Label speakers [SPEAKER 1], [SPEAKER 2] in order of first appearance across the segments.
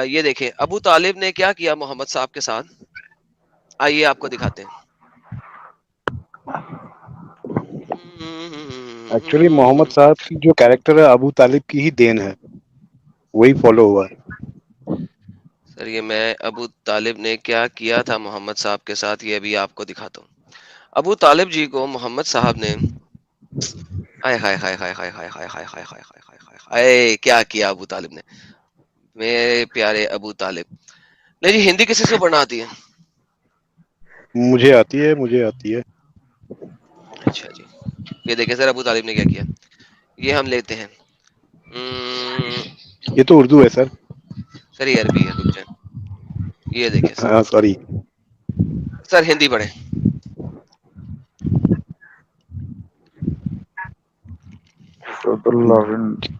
[SPEAKER 1] یہ دیکھیں ابو طالب نے کیا کیا محمد صاحب کے ساتھ، آئیے آپ کو دکھاتے ہیں.
[SPEAKER 2] ایکچولی محمد صاحب کی جو کیریکٹر ہے ابو طالب کی ہی دین ہے، وہی فالو ہوا ہے.
[SPEAKER 1] سر یہ میں ابو طالب نے کیا کیا تھا محمد صاحب کے ساتھ یہ بھی آپ کو دکھاتا ہوں. ابو طالب جی کو محمد صاحب نے ہائے ہائے ہائے ہائے ہائے ہائے ہائے ہائے ہائے ہائے ہائے ہائے ہائے کیا کیا ابو طالب نے، میرے پیارے ابو طالب. نہیں جی ہندی کسی سے پڑھنا آتی ہے؟
[SPEAKER 2] مجھے آتی ہے، مجھے آتی ہے.
[SPEAKER 1] اچھا جی. یہ دیکھیں سر ابو طالب نے کیا کیا، یہ ہم لیتے ہیں.
[SPEAKER 2] یہ تو اردو ہے سر.
[SPEAKER 1] سر یہ عربی ہے، رک جائیں. یہ دیکھیں سر،
[SPEAKER 2] ہاں سوری.
[SPEAKER 1] سر ہندی پڑھیں.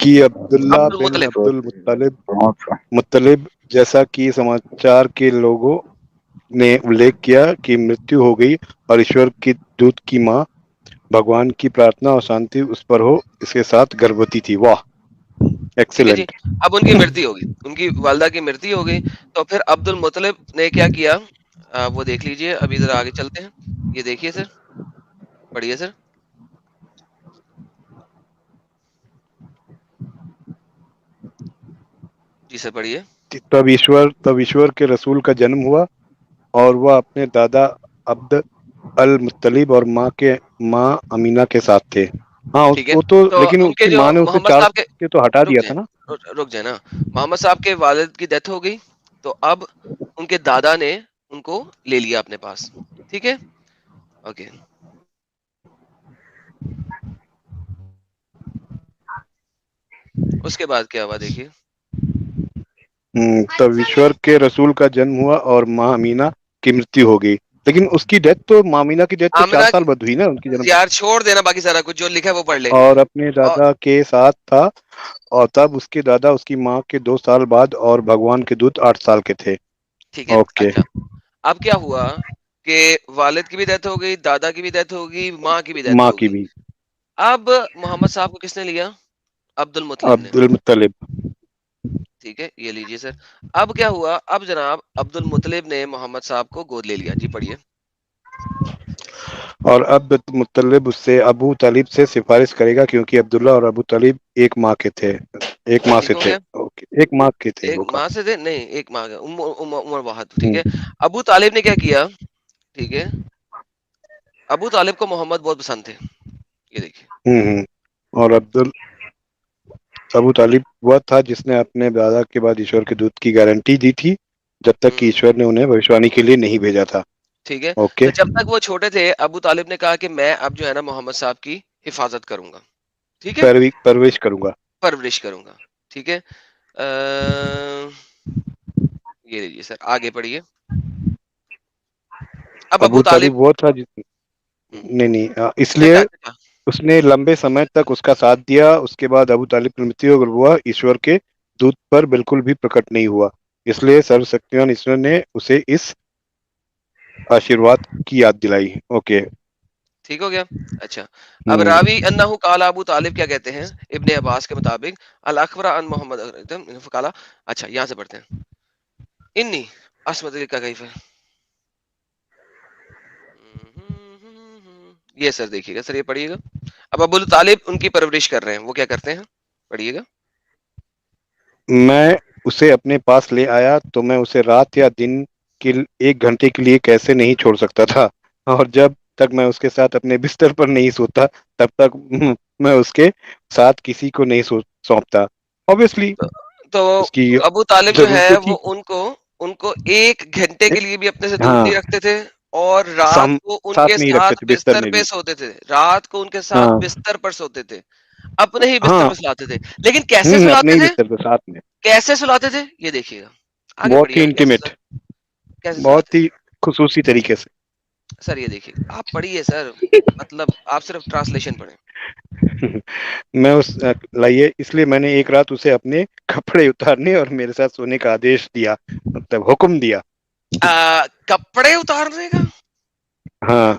[SPEAKER 2] کہ عبداللہ
[SPEAKER 1] عبد
[SPEAKER 2] بن
[SPEAKER 1] المطلب.
[SPEAKER 2] عبد المطلب مطلب جیسا کہ سماچار کے لوگوں نے الیکھ کیا کہ مرتیو ہو گئی اور ایشور کی دودھ کی ماں بھگوان کی پرارتھنا اور شانتی اس پر ہو، اس کے ساتھ گربوتی تھی. واہ
[SPEAKER 1] ٹھیک ہے جی.
[SPEAKER 2] ایکسیلنٹ.
[SPEAKER 1] اب ان کی مرتی ہوگی، ان کی والدہ کی مرتی ہو گئی، تو پھر عبد المطلب نے کیا کیا وہ دیکھ لیجئے. ابھی ذرا آگے چلتے ہیں. یہ دیکھیے سر، پڑھیے سر. جی سر پڑھیے.
[SPEAKER 2] تب ایشور کے رسول کا جنم ہوا اور وہ اپنے دادا عبد المطلب اور ماں امینہ کے ساتھ تھے. ہاں
[SPEAKER 1] ٹھیک ہے.
[SPEAKER 2] وہ تو،
[SPEAKER 1] تو
[SPEAKER 2] لیکن
[SPEAKER 1] ان
[SPEAKER 2] اس
[SPEAKER 1] کے
[SPEAKER 2] کی
[SPEAKER 1] جو
[SPEAKER 2] ماں نے اسے
[SPEAKER 1] محمد
[SPEAKER 2] 4
[SPEAKER 1] صاحب کے
[SPEAKER 2] کے تو ہٹا
[SPEAKER 1] رک
[SPEAKER 2] دیا
[SPEAKER 1] جائیں
[SPEAKER 2] تھا نا.
[SPEAKER 1] رک جائیں نا، محمد صاحب کے والد کی ڈیتھ ہو گئی، تو اب ان کے دادا نے ان کو لے لیا اپنے پاس. ٹھیک ہے. اوکے. اس کے بعد کیا ہوا دیکھیے.
[SPEAKER 2] تب ایشور کے رسول کا جنم ہوا اور ماں امینا کی مرتیو ہو گئی. لیکن اس کی ڈیتھ تو، ماں امینا کی ڈیتھ تو 4
[SPEAKER 1] آمنہ
[SPEAKER 2] سال بعد ہوئی نا ان کی جنم سے.
[SPEAKER 1] یار چھوڑ دینا باقی سارا کچھ جو لکھا ہے وہ پڑھ لے.
[SPEAKER 2] اور اپنے
[SPEAKER 1] اور
[SPEAKER 2] دادا کے ساتھ تھا، اور تب اس کے دادا اس کی ماں کے 2 سال بعد اور بھگوان کے دودھ 8 سال کے تھے.
[SPEAKER 1] ٹھیک ہے.
[SPEAKER 2] اوکے.
[SPEAKER 1] اچھا اب کیا ہوا کہ والد کی بھی ڈیتھ ہو گئی، دادا کی بھی ڈیتھ ہو گئی، ماں کی بھی ڈیتھ
[SPEAKER 2] ماں
[SPEAKER 1] ہو
[SPEAKER 2] کی
[SPEAKER 1] گئی.
[SPEAKER 2] بھی.
[SPEAKER 1] اب محمد صاحب کو کس نے لیا؟ عبد المطلب نے.
[SPEAKER 2] عبد المطلب.
[SPEAKER 1] ٹھیک ہے. یہ لیجیے سر. اب کیا ہوا، اب جناب عبد المطلب نے محمد صاحب کو گود لے لیا. جی پڑھیے.
[SPEAKER 2] اور عبد المطلب اس سے ابو طالب سے سفارش کرے گا کیونکہ عبداللہ اور ابو طالب ایک ماں کے تھے. ایک ماں
[SPEAKER 1] ٹھیک
[SPEAKER 2] سے
[SPEAKER 1] ہو
[SPEAKER 2] تھے.
[SPEAKER 1] گیا.
[SPEAKER 2] اوکے. ایک ماں کے تھے
[SPEAKER 1] ایک
[SPEAKER 2] وہ
[SPEAKER 1] ماں
[SPEAKER 2] کہا.
[SPEAKER 1] سے تھے، نہیں ایک ماں کا عمر واحد. ٹھیک ہے. ابو طالب نے کیا کیا، ٹھیک ہے، ابو طالب کو محمد بہت پسند تھے. یہ دیکھیے.
[SPEAKER 2] اور ابو طالب وہ تھا جس نے اپنے دادا کے بعد ایشور کے دودھ کی گارنٹی دی تھی جب تک کہ ایشور نے انہیں بھوشوانی کے لیے نہیں بھیجا تھا.
[SPEAKER 1] ٹھیک ہے.
[SPEAKER 2] اوکے.
[SPEAKER 1] تو جب تک وہ چھوٹے تھے ابو طالب نے کہا کہ میں اب جو ہے نا محمد صاحب کی حفاظت کروں گا. ٹھیک ہے.
[SPEAKER 2] پرورش کروں گا.
[SPEAKER 1] پرورش کروں گا. ٹھیک ہے. یہ لیجیے سر، آگے پڑھیے. اب
[SPEAKER 2] ابو طالب وہ تھا نہیں اس لیے
[SPEAKER 1] اچھا
[SPEAKER 2] اس نے لمبے سمے تک اس کا ساتھ دیا. اس کے بعد ابو طالب کی مرتیو ہوا، ایشور کے دودھ پر بالکل بھی پرکٹ نہیں ہوا. اس لیے سرو شکتیمان ایشور نے اسے اس آشیرواد کی یاد دلائی. اوکے.
[SPEAKER 1] ٹھیک ہو گیا. اچھا اب راوی انہ قال ابو طالب کیا کہتے ہیں ابن عباس کے مطابق الاخبر ان محمد قال. اچھا یہاں سے پڑھتے ہیں. انی اسمت کا کیف ہے. یہ سر دیکھیے گا سر، یہ پڑھیے گا. اب ابو طالب ان کی پرورش کر رہے ہیں، وہ کیا کرتے ہیں پڑھیے گا.
[SPEAKER 2] میں اسے اپنے پاس لے آیا تو میں اسے رات یا دن کے 1 گھنٹے کے لیے کیسے نہیں چھوڑ سکتا تھا، اور جب تک میں اس کے ساتھ اپنے بستر پر نہیں سوتا تب تک میں اس کے ساتھ کسی کو نہیں سونپتا. obviously
[SPEAKER 1] تو
[SPEAKER 2] اس کی
[SPEAKER 1] ابو طالب جو ہے
[SPEAKER 2] ضرورتیں تھی.
[SPEAKER 1] وہ ان کو 1 گھنٹے کے لیے بھی اپنے سے دور
[SPEAKER 2] ہاں
[SPEAKER 1] نہیں رکھتے تھے، اور رات کو ان کے
[SPEAKER 2] نہیں رکھتے
[SPEAKER 1] ساتھ
[SPEAKER 2] تھے بستر
[SPEAKER 1] بستر
[SPEAKER 2] میں
[SPEAKER 1] پہ
[SPEAKER 2] بھی.
[SPEAKER 1] سوتے تھے. رات کو ان کے
[SPEAKER 2] ہاں
[SPEAKER 1] ساتھ بستر پر سوتے تھے، اپنے ہی بستر
[SPEAKER 2] ہاں
[SPEAKER 1] پہ سلاتے تھے. لیکن کیسے
[SPEAKER 2] اپنے
[SPEAKER 1] سلاتے
[SPEAKER 2] ہی
[SPEAKER 1] تھے،
[SPEAKER 2] بستر پہ ساتھ میں.
[SPEAKER 1] کیسے سلاتے تھے یہ دیکھیے گا. آگے
[SPEAKER 2] بہت
[SPEAKER 1] پڑھیے
[SPEAKER 2] ہی
[SPEAKER 1] گا کیسے
[SPEAKER 2] انٹیمیٹ.
[SPEAKER 1] کیسے سلاتے
[SPEAKER 2] بہت ہی خصوصی طریقے سے.
[SPEAKER 1] تھے. سر یہ دیکھیے آپ پڑھیے سر، مطلب آپ صرف ٹرانسلیشن پڑھیں.
[SPEAKER 2] میں لائیے اس لیے میں نے ایک رات اسے اپنے کپڑے اتارنے اور میرے ساتھ سونے کا آدیش دیا، مطلب حکم دیا.
[SPEAKER 1] کپڑے اتارنے کا.
[SPEAKER 2] ہاں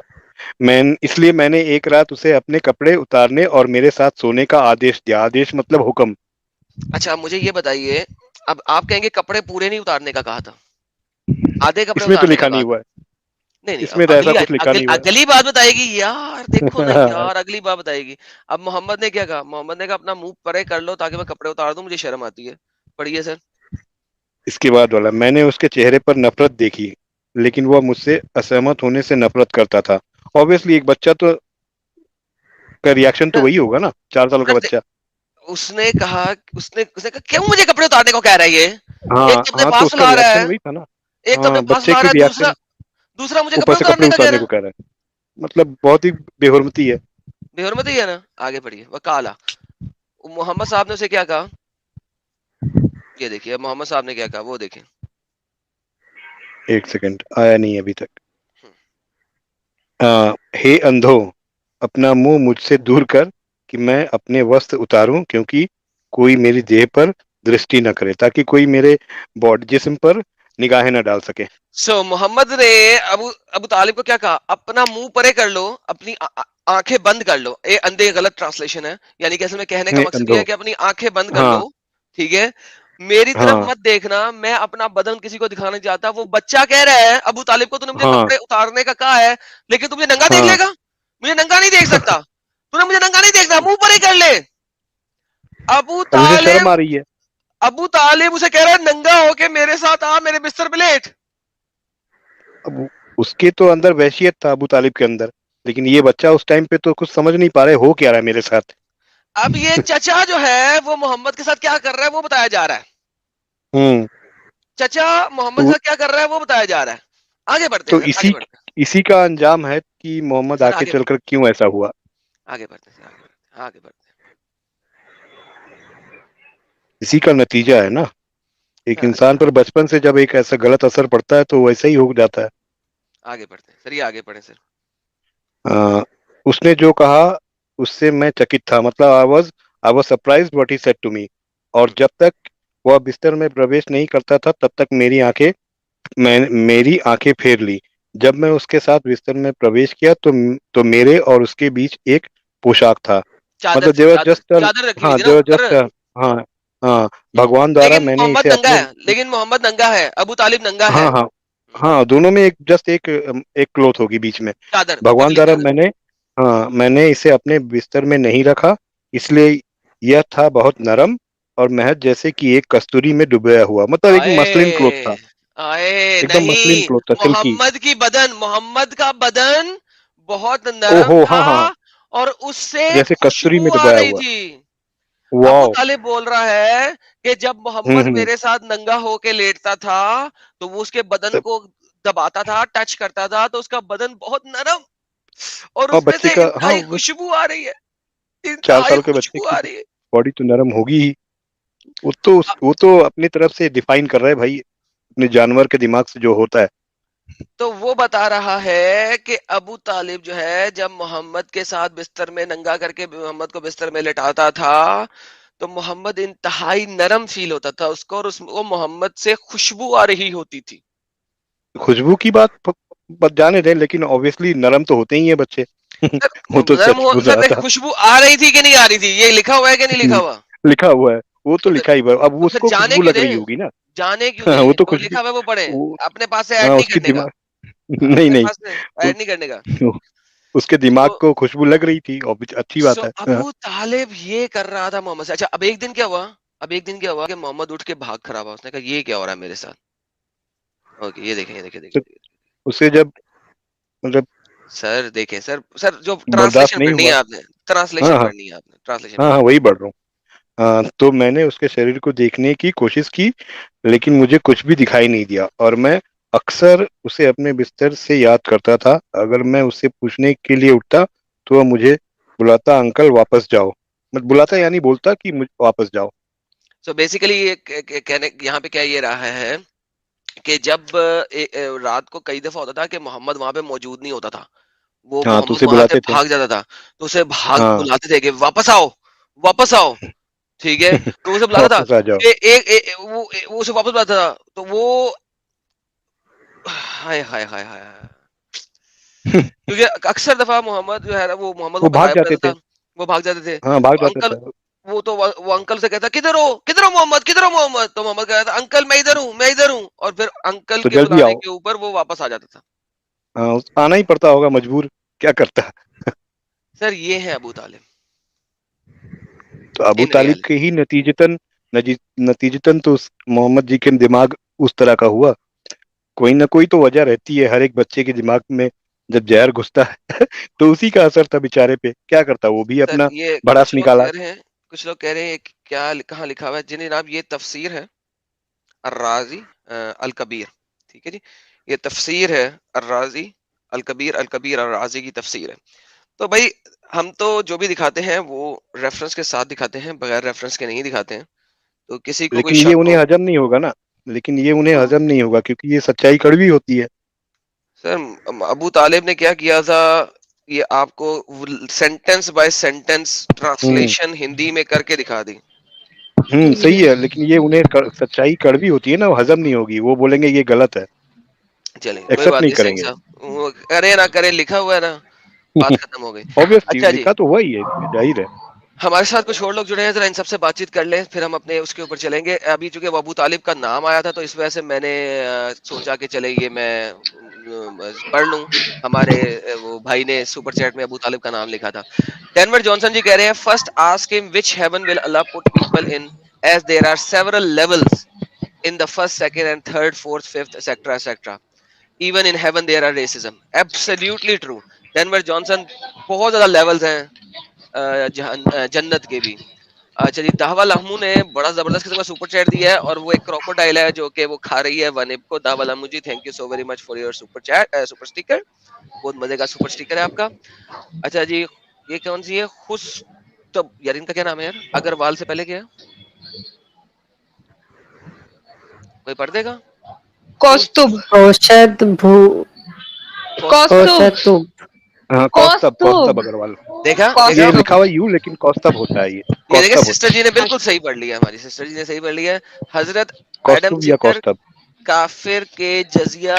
[SPEAKER 2] اس لیے میں نے ایک رات اسے اپنے کپڑے اتارنے اور میرے ساتھ سونے کا آدیش دیا. آدیش مطلب حکم.
[SPEAKER 1] اچھا مجھے یہ بتائیے اب آپ کہیں گے کپڑے پورے نہیں اتارنے کا کہا تھا, آدھے کپڑے
[SPEAKER 2] اس میں تو
[SPEAKER 1] اتارنے کا
[SPEAKER 2] لکھا
[SPEAKER 1] کہا
[SPEAKER 2] نہیں
[SPEAKER 1] تھا.
[SPEAKER 2] ہوا ہے,
[SPEAKER 1] نہیں نہیں,
[SPEAKER 2] اس
[SPEAKER 1] اب
[SPEAKER 2] میں تو ایسا کچھ لکھا نہیں ہوا
[SPEAKER 1] اگلی بات بتائے گی یار, دیکھو نا
[SPEAKER 2] ہے.
[SPEAKER 1] یار, اگلی بات بتائے گی. اب محمد نے کیا کہا, محمد نے کہا اپنا منہ پرے کر لو تاکہ میں کپڑے اتار دوں, مجھے شرم آتی ہے. پڑھیے سر.
[SPEAKER 2] اس کے بعد والا, میں نے اس کے چہرے پر نفرت دیکھی, لیکن وہ مجھ سے اسہمت ہونے سے نفرت کرتا تھا. obviously ایک بچہ تو کا ریاکشن تو وہی ہوگا نا, 4 سال کا بچہ.
[SPEAKER 1] اس نے کہا, اس نے کہا کیوں مجھے کپڑے اتارنے کو کہہ رہا ہے یہ,
[SPEAKER 2] ہاں
[SPEAKER 1] ایک تو اپنے
[SPEAKER 2] ہاں, تو
[SPEAKER 1] پاس
[SPEAKER 2] اس کا
[SPEAKER 1] لا رہا
[SPEAKER 2] ریاکشن
[SPEAKER 1] ہے,
[SPEAKER 2] وہی تھا نا.
[SPEAKER 1] ایک تو
[SPEAKER 2] ہاں,
[SPEAKER 1] اپنے پاس
[SPEAKER 2] بچے
[SPEAKER 1] لا
[SPEAKER 2] کی
[SPEAKER 1] رہا ہے,
[SPEAKER 2] ریاکشن
[SPEAKER 1] دوسرا مجھے
[SPEAKER 2] اوپر
[SPEAKER 1] کپڑے
[SPEAKER 2] سے
[SPEAKER 1] اتارنے کا کہہ رہا
[SPEAKER 2] اتارنے
[SPEAKER 1] ہے.
[SPEAKER 2] کو کہہ رہا ہے, مطلب بہت ہی بے حرمتی ہے.
[SPEAKER 1] بے حرمتی ہے نا. آگے پڑھیے. وکالا, محمد صاحب نے اسے کیا کہا, یہ دیکھیے محمد صاحب نے کیا کہا, وہ دیکھیں.
[SPEAKER 2] ایک سیکنڈ, آیا نہیں ابھی تک. ہے اندھو, اپنا منہ مجھ سے دور کر کہ میں اپنے وسط اتاروں, کیونکہ کوئی میری دیہ پر درشٹی نہ کرے, تاکہ کوئی میرے باڈی جسم پر نگاہیں نہ ڈال سکے.
[SPEAKER 1] محمد نے ابو طالب کو کیا کہا, اپنا منہ پرے کر لو, اپنی آنکھیں بند کر لو. یہ اندھے غلط ٹرانسلیشن ہے, یعنی کہ اصل میں کہنے کا
[SPEAKER 2] ہے
[SPEAKER 1] مقصد یہ
[SPEAKER 2] اندھو,
[SPEAKER 1] ہے کہ اپنی آنکھیں بند کر
[SPEAKER 2] ہاں
[SPEAKER 1] لو, ٹھیک ہے, میری طرف
[SPEAKER 2] ہاں
[SPEAKER 1] مت دیکھنا, میں اپنا بدن کسی کو دکھانا نہیں چاہتا. وہ بچہ کہہ رہا ہے ابو طالب کو, تو نے مجھے
[SPEAKER 2] ہاں
[SPEAKER 1] کپڑے اتارنے کا کہا ہے, لیکن تم مجھے ننگا دیکھ
[SPEAKER 2] ہاں,
[SPEAKER 1] لے گا, مجھے ننگا نہیں دیکھ سکتا, تو نے مجھے ننگا نہیں دیکھنا, منہ پرے کر لے. ابو
[SPEAKER 2] اب اسے شرم
[SPEAKER 1] طالب
[SPEAKER 2] آ رہی ہے.
[SPEAKER 1] ابو طالب اسے کہہ رہا ہے ننگا ہو کے میرے ساتھ آ, میرے بستر پہ لیٹ.
[SPEAKER 2] اب اس کے تو اندر وحشیت تھا ابو طالب کے اندر, لیکن یہ بچہ اس ٹائم پہ تو کچھ سمجھ نہیں پا رہے ہو کیا رہا ہے میرے ساتھ.
[SPEAKER 1] اب یہ چچا جو ہے وہ محمد کے ساتھ کیا کر رہا ہے وہ بتایا جا رہا ہے.
[SPEAKER 2] ہوں,
[SPEAKER 1] چچا محمد کے
[SPEAKER 2] تو
[SPEAKER 1] ساتھ کیا کر رہا ہے وہ بتایا جا رہا ہے. آگے بڑھتے
[SPEAKER 2] تو
[SPEAKER 1] ہیں سر,
[SPEAKER 2] اسی
[SPEAKER 1] آگے بڑھتے ہیں
[SPEAKER 2] اسی کا انجام ہے کہ محمد
[SPEAKER 1] سر,
[SPEAKER 2] آگے
[SPEAKER 1] آگے
[SPEAKER 2] چل کر کیوں ایسا ہوا.
[SPEAKER 1] آگے بڑھتے ہیں سر, آگے بڑھتے ہیں, آگے بڑھتے ہیں
[SPEAKER 2] اسی کا نتیجہ ہے نا, ایک
[SPEAKER 1] سر, آگے
[SPEAKER 2] انسان پر بچپن سے جب ایک ایسا غلط اثر پڑتا ہے تو ویسا ہی ہو جاتا ہے.
[SPEAKER 1] آگے بڑھتے ہیں سر, یہ آگے پڑھیں سر.
[SPEAKER 2] اس نے جو کہا اس سے میں چکت تھا, مطلب I was surprised what he said to me. اور جب تک وہ بستر میں پرویش نہیں کرتا تھا تب تک میری آنکھیں پھیر لی. جب میں اس کے ساتھ بستر میں پرویش کیا تو میرے اور اس کے بیچ ایک پوشاک تھا,
[SPEAKER 1] چادر
[SPEAKER 2] مطلب
[SPEAKER 1] تھی, چادر, چادر رکھی ہوئی
[SPEAKER 2] ہاں
[SPEAKER 1] تھی نا اوپر.
[SPEAKER 2] ہاں ہاں, بھگوان دوارا
[SPEAKER 1] لیکن
[SPEAKER 2] میں نے
[SPEAKER 1] محمد
[SPEAKER 2] اسے
[SPEAKER 1] ننگا
[SPEAKER 2] اپنے,
[SPEAKER 1] ہے, لیکن محمد ننگا ہے, ابو طالب ننگا ہے.
[SPEAKER 2] ہاں ہاں ہاں, دونوں میں ایک کلوتھ ہوگی بیچ میں.
[SPEAKER 1] چادر,
[SPEAKER 2] بھگوان
[SPEAKER 1] پتلی
[SPEAKER 2] دوارا
[SPEAKER 1] چادر.
[SPEAKER 2] میں نے اسے اپنے بستر میں نہیں رکھا, اس لیے یہ تھا بہت نرم اور مہد جیسے کہ ایک کستوری میں ڈبویا ہوا, مطلب ایک مسلین کلوتھ تھا,
[SPEAKER 1] آئے آئے
[SPEAKER 2] ایک دم مسلین
[SPEAKER 1] نہیں,
[SPEAKER 2] کلوتھ تھا, سلکی.
[SPEAKER 1] محمد کا بدن بہت
[SPEAKER 2] او
[SPEAKER 1] نرم
[SPEAKER 2] ہو,
[SPEAKER 1] تھا
[SPEAKER 2] ہاں ہاں,
[SPEAKER 1] اور اس سے
[SPEAKER 2] جیسے کستوری
[SPEAKER 1] خوشبو
[SPEAKER 2] میں
[SPEAKER 1] آ
[SPEAKER 2] ڈبویا
[SPEAKER 1] رہی
[SPEAKER 2] ہوا.
[SPEAKER 1] تھی. ابو
[SPEAKER 2] واو.
[SPEAKER 1] طالب بول رہا ہے کہ جب محمد
[SPEAKER 2] ہوں,
[SPEAKER 1] میرے ساتھ ننگا ہو کے لیٹتا تھا تو وہ اس کے بدن
[SPEAKER 2] تب
[SPEAKER 1] کو دباتا تھا, ٹچ کرتا تھا, تو اس کا بدن بہت نرم اور
[SPEAKER 2] اور
[SPEAKER 1] اس میں
[SPEAKER 2] بچے
[SPEAKER 1] سے
[SPEAKER 2] کا, ہاں,
[SPEAKER 1] انتہائی خوشبو آ رہی ہے,
[SPEAKER 2] چار
[SPEAKER 1] انتہائی
[SPEAKER 2] سال کے بچے
[SPEAKER 1] خوشبو
[SPEAKER 2] کی
[SPEAKER 1] آ رہی ہے.
[SPEAKER 2] باڈی تو نرم ہوگی ہی. وہ تو اپنی طرف سے ڈیفائن کر رہا ہے بھائی, اپنے جانور کے دماغ سے جو ہوتا ہے.
[SPEAKER 1] تو وہ بتا رہا ہے کہ ابو طالب جو ہے جب محمد کے ساتھ بستر میں ننگا کر کے محمد کو بستر میں لٹاتا تھا تو محمد انتہائی نرم فیل ہوتا تھا اس کو, اور وہ محمد سے خوشبو آ رہی ہوتی تھی.
[SPEAKER 2] خوشبو کی بات جانے دیں, لیکن obviously نرم تو ہوتے ہی ہیں بچے. وہ تو
[SPEAKER 1] نرم
[SPEAKER 2] سچ
[SPEAKER 1] ہو
[SPEAKER 2] بول
[SPEAKER 1] سر,
[SPEAKER 2] رہا تھا.
[SPEAKER 1] خوشبو آ رہی تھی کہ نہیں آ رہی تھی, یہ لکھا ہوا ہے کہ نہیں لکھا ہوا؟
[SPEAKER 2] لکھا ہوا ہے, وہ تو لکھا ہی, اب
[SPEAKER 1] تو
[SPEAKER 2] اس
[SPEAKER 1] پھر
[SPEAKER 2] کو
[SPEAKER 1] جانے
[SPEAKER 2] خوشبو
[SPEAKER 1] کیوں
[SPEAKER 2] لگ رہی
[SPEAKER 1] دیں,
[SPEAKER 2] ہوگی نا.
[SPEAKER 1] جانے کیوں
[SPEAKER 2] ہاں,
[SPEAKER 1] دیں,
[SPEAKER 2] وہ تو
[SPEAKER 1] جو
[SPEAKER 2] خوشبو,
[SPEAKER 1] لکھا ہوا ہے وہ پڑھیں,
[SPEAKER 2] وہ,
[SPEAKER 1] اپنے پاس سے ایڈ
[SPEAKER 2] ہاں,
[SPEAKER 1] نہیں
[SPEAKER 2] اس کے
[SPEAKER 1] کرنے کا,
[SPEAKER 2] دماغ نہیں
[SPEAKER 1] اپنے
[SPEAKER 2] نہیں,
[SPEAKER 1] پاس سے ایڈ نہیں کرنے کا.
[SPEAKER 2] اس کے
[SPEAKER 1] تو
[SPEAKER 2] دماغ کو خوشبو لگ رہی تھی, اور اچھی بات ہے.
[SPEAKER 1] ابو طالب یہ کر رہا تھا محمد سے. اچھا اب ایک دن کیا ہوا, کہ محمد اٹھ کے بھاگ کھڑا ہوا, اس نے کہا یہ کیا ہو رہا ہے میرے ساتھ. اوکے, یہ دیکھیں, یہ دیکھیں,
[SPEAKER 2] تو
[SPEAKER 1] دیکھیں
[SPEAKER 2] اسے جب مطلب
[SPEAKER 1] سر, دیکھیں سر جو
[SPEAKER 2] برداشت
[SPEAKER 1] ٹرانسلیشن
[SPEAKER 2] نہیں
[SPEAKER 1] پڑھنی
[SPEAKER 2] ہوا.
[SPEAKER 1] ہے آپ نے,
[SPEAKER 2] ہاں
[SPEAKER 1] ٹرانسلیشن
[SPEAKER 2] ہاں
[SPEAKER 1] پڑھنی ہے آپ نے, ٹرانسلیشن
[SPEAKER 2] ہاں ہاں,
[SPEAKER 1] پڑھنی
[SPEAKER 2] وہی پڑھ رہا ہوں. تو میں نے اس کے شریر کو دیکھنے کی کوشش کی, لیکن مجھے کچھ بھی دکھائی نہیں دیا, اور میں اکثر اسے اپنے بستر سے یاد کرتا تھا. اگر میں اسے پوچھنے کے لیے اٹھتا تو وہ مجھے بلاتا, انکل واپس جاؤ, بلاتا یعنی بولتا کہ واپس جاؤ.
[SPEAKER 1] سو بیسیکلی یہاں پہ کیا یہ رہا ہے کہ جب رات کو کئی دفعہ ہوتا تھا کہ محمد وہاں پہ موجود نہیں ہوتا تھا, وہ
[SPEAKER 2] ہاں, تو
[SPEAKER 1] محمد
[SPEAKER 2] اسے
[SPEAKER 1] وہاں سے
[SPEAKER 2] بلاتے تھے.
[SPEAKER 1] بھاگ جاتا تھا, تو اسے
[SPEAKER 2] ہاں,
[SPEAKER 1] بلاتے تھے کہ واپس آؤ, واپس آؤ, ٹھیک ہے, تو اسے بلاتا تھا,
[SPEAKER 2] واپس آ جاؤ.
[SPEAKER 1] وہ اسے واپس بلاتا تھا, تو وہ ہائے ہائے ہائے ہائے, کیونکہ اکثر دفعہ محمد جو ہے وہ محمد کو
[SPEAKER 2] وہ بھاگ
[SPEAKER 1] بتایا
[SPEAKER 2] جاتے
[SPEAKER 1] پڑتا
[SPEAKER 2] تھے.
[SPEAKER 1] تھا, وہ بھاگ جاتے تھے.
[SPEAKER 2] ہاں, بھاگ
[SPEAKER 1] تو
[SPEAKER 2] جاتا
[SPEAKER 1] انکل
[SPEAKER 2] تھا.
[SPEAKER 1] وہ انکل سے کہتا کدھر ہو محمد، کدھر ہو محمد، تو محمد کہتا انکل میں ادھر ہوں، اور پھر انکل
[SPEAKER 2] تو
[SPEAKER 1] کے
[SPEAKER 2] جلدی
[SPEAKER 1] بلانے
[SPEAKER 2] آؤ.
[SPEAKER 1] کے اوپر وہ واپس آ جاتا تھا.
[SPEAKER 2] ہاں آنا ہی پڑتا ہوگا مجبور, کیا کرتا ہے.
[SPEAKER 1] سر یہ ہے ابو طالب
[SPEAKER 2] تو ابو
[SPEAKER 1] ان
[SPEAKER 2] طالب کے
[SPEAKER 1] ریالٹی.
[SPEAKER 2] ہی نتیجتاً تو محمد جی کے دماغ اس طرح کا ہوا. کوئی نہ کوئی تو وجہ رہتی ہے ہر ایک بچے کے دماغ میں. جب زہر گھستا ہے تو اسی کا اثر تھا بیچارے پہ, کیا کرتا وہ بھی
[SPEAKER 1] سر
[SPEAKER 2] اپنا
[SPEAKER 1] یہ
[SPEAKER 2] بڑاس نکالا.
[SPEAKER 1] کچھ لوگ کہہ رہے ہیں کیا کہاں لکھا ہوا ہے جناب, یہ تفسیر ہے الرازی الکبیر, ٹھیک ہے جی, یہ تفسیر ہے الرازی الکبیر الرازی کی تفسیر ہے. تو بھائی ہم تو جو بھی دکھاتے ہیں وہ ریفرنس کے ساتھ دکھاتے ہیں, بغیر ریفرنس کے نہیں دکھاتے ہیں. تو کسی کو کوئی
[SPEAKER 2] لیکن یہ
[SPEAKER 1] شک
[SPEAKER 2] انہیں
[SPEAKER 1] ہو
[SPEAKER 2] ہضم نہیں ہوگا نا, لیکن یہ انہیں
[SPEAKER 1] کیوں
[SPEAKER 2] ہضم نہیں ہوگا کیونکہ یہ سچائی کڑوی ہوتی ہے.
[SPEAKER 1] سر ابو طالب نے کیا کیا تھا, یہ آپ کو سینٹینس بائی سینٹینس
[SPEAKER 2] ہوں
[SPEAKER 1] ٹرانسلیشن ہندی میں کر کے دکھا دی.
[SPEAKER 2] صحیح ہے, لیکن یہ انہیں سچائی کڑوی ہوتی ہے نا, وہ ہضم نہیں ہوگی, وہ بولیں گے یہ غلط ہے,
[SPEAKER 1] چلیں کوئی
[SPEAKER 2] ایکسپٹ
[SPEAKER 1] بات
[SPEAKER 2] نہیں
[SPEAKER 1] نہیں
[SPEAKER 2] کریں
[SPEAKER 1] سنگھ
[SPEAKER 2] گے.
[SPEAKER 1] صاحب, وہ کرے نہ کرے لکھا ہوا ہے نا, بات ختم ہو گئی.
[SPEAKER 2] obviously
[SPEAKER 1] اچھا جی,
[SPEAKER 2] لکھا تو وہی ہے, اس میں ظاہر ہے.
[SPEAKER 1] ہمارے ساتھ کچھ اور لوگ جڑے ہیں, ذرا ان سب سے بات چیت کر لیں, پھر ہم اپنے اس کے اوپر چلیں گے. ابھی چونکہ وہ ابو طالب کا نام آیا تھا تو اس وجہ سے میں نے سوچا کہ چلے یہ میں پڑھ لوں. ہمارے وہ بھائی نے سپر چیٹ میں ابو طالب کا نام لکھا تھا. ڈینور جانسن جی کہہ رہے ہیں فرسٹ آسک ہم which heaven will Allah put people in as there are several levels in the first, second and third, fourth, fifth, etc etc. Even in heaven there are racism. Absolutely true. Denver Johnson, بہت زیادہ levels ہیں جنت کے بھی. اچھا جی, دہوا لہمو نے بڑا زبردست قسم کا سپر چیٹ دیا ہے, اور وہ ایک کروکوڈائل ہے جو کہ وہ کھا رہی ہے ونب کو. دہوا لہمو جی thank you so very much for your super chat, super sticker, بہت مزے کا سپر اسٹیکر ہے آپ کا. اچھا جی, یہ کون سی ہے خوش, تو یار ان کا کیا نام ہے یار, اگروال سے پہلے کیا ہے, کوئی پڑھ دے گا.
[SPEAKER 3] کوستب
[SPEAKER 4] اوشد بھو
[SPEAKER 3] کوستب
[SPEAKER 4] اوشتب
[SPEAKER 2] ہاں کوستب
[SPEAKER 3] کوستب
[SPEAKER 2] اگروال.
[SPEAKER 1] دیکھا
[SPEAKER 2] یہ
[SPEAKER 3] کوستب
[SPEAKER 2] لکھا ہوا یوں لیکن کوستب ہوتا ہے,
[SPEAKER 1] یہ دیکھا,
[SPEAKER 2] کوستب ہوتا
[SPEAKER 1] سسٹر جی نے بالکل صحیح پڑھ لیا, ہماری سسٹر جی نے صحیح پڑھ لیا. حضرت
[SPEAKER 2] ہے,
[SPEAKER 1] ایڈم
[SPEAKER 2] کوستب یا
[SPEAKER 1] ذکر
[SPEAKER 2] کوستب.
[SPEAKER 1] کافر کے جزیہ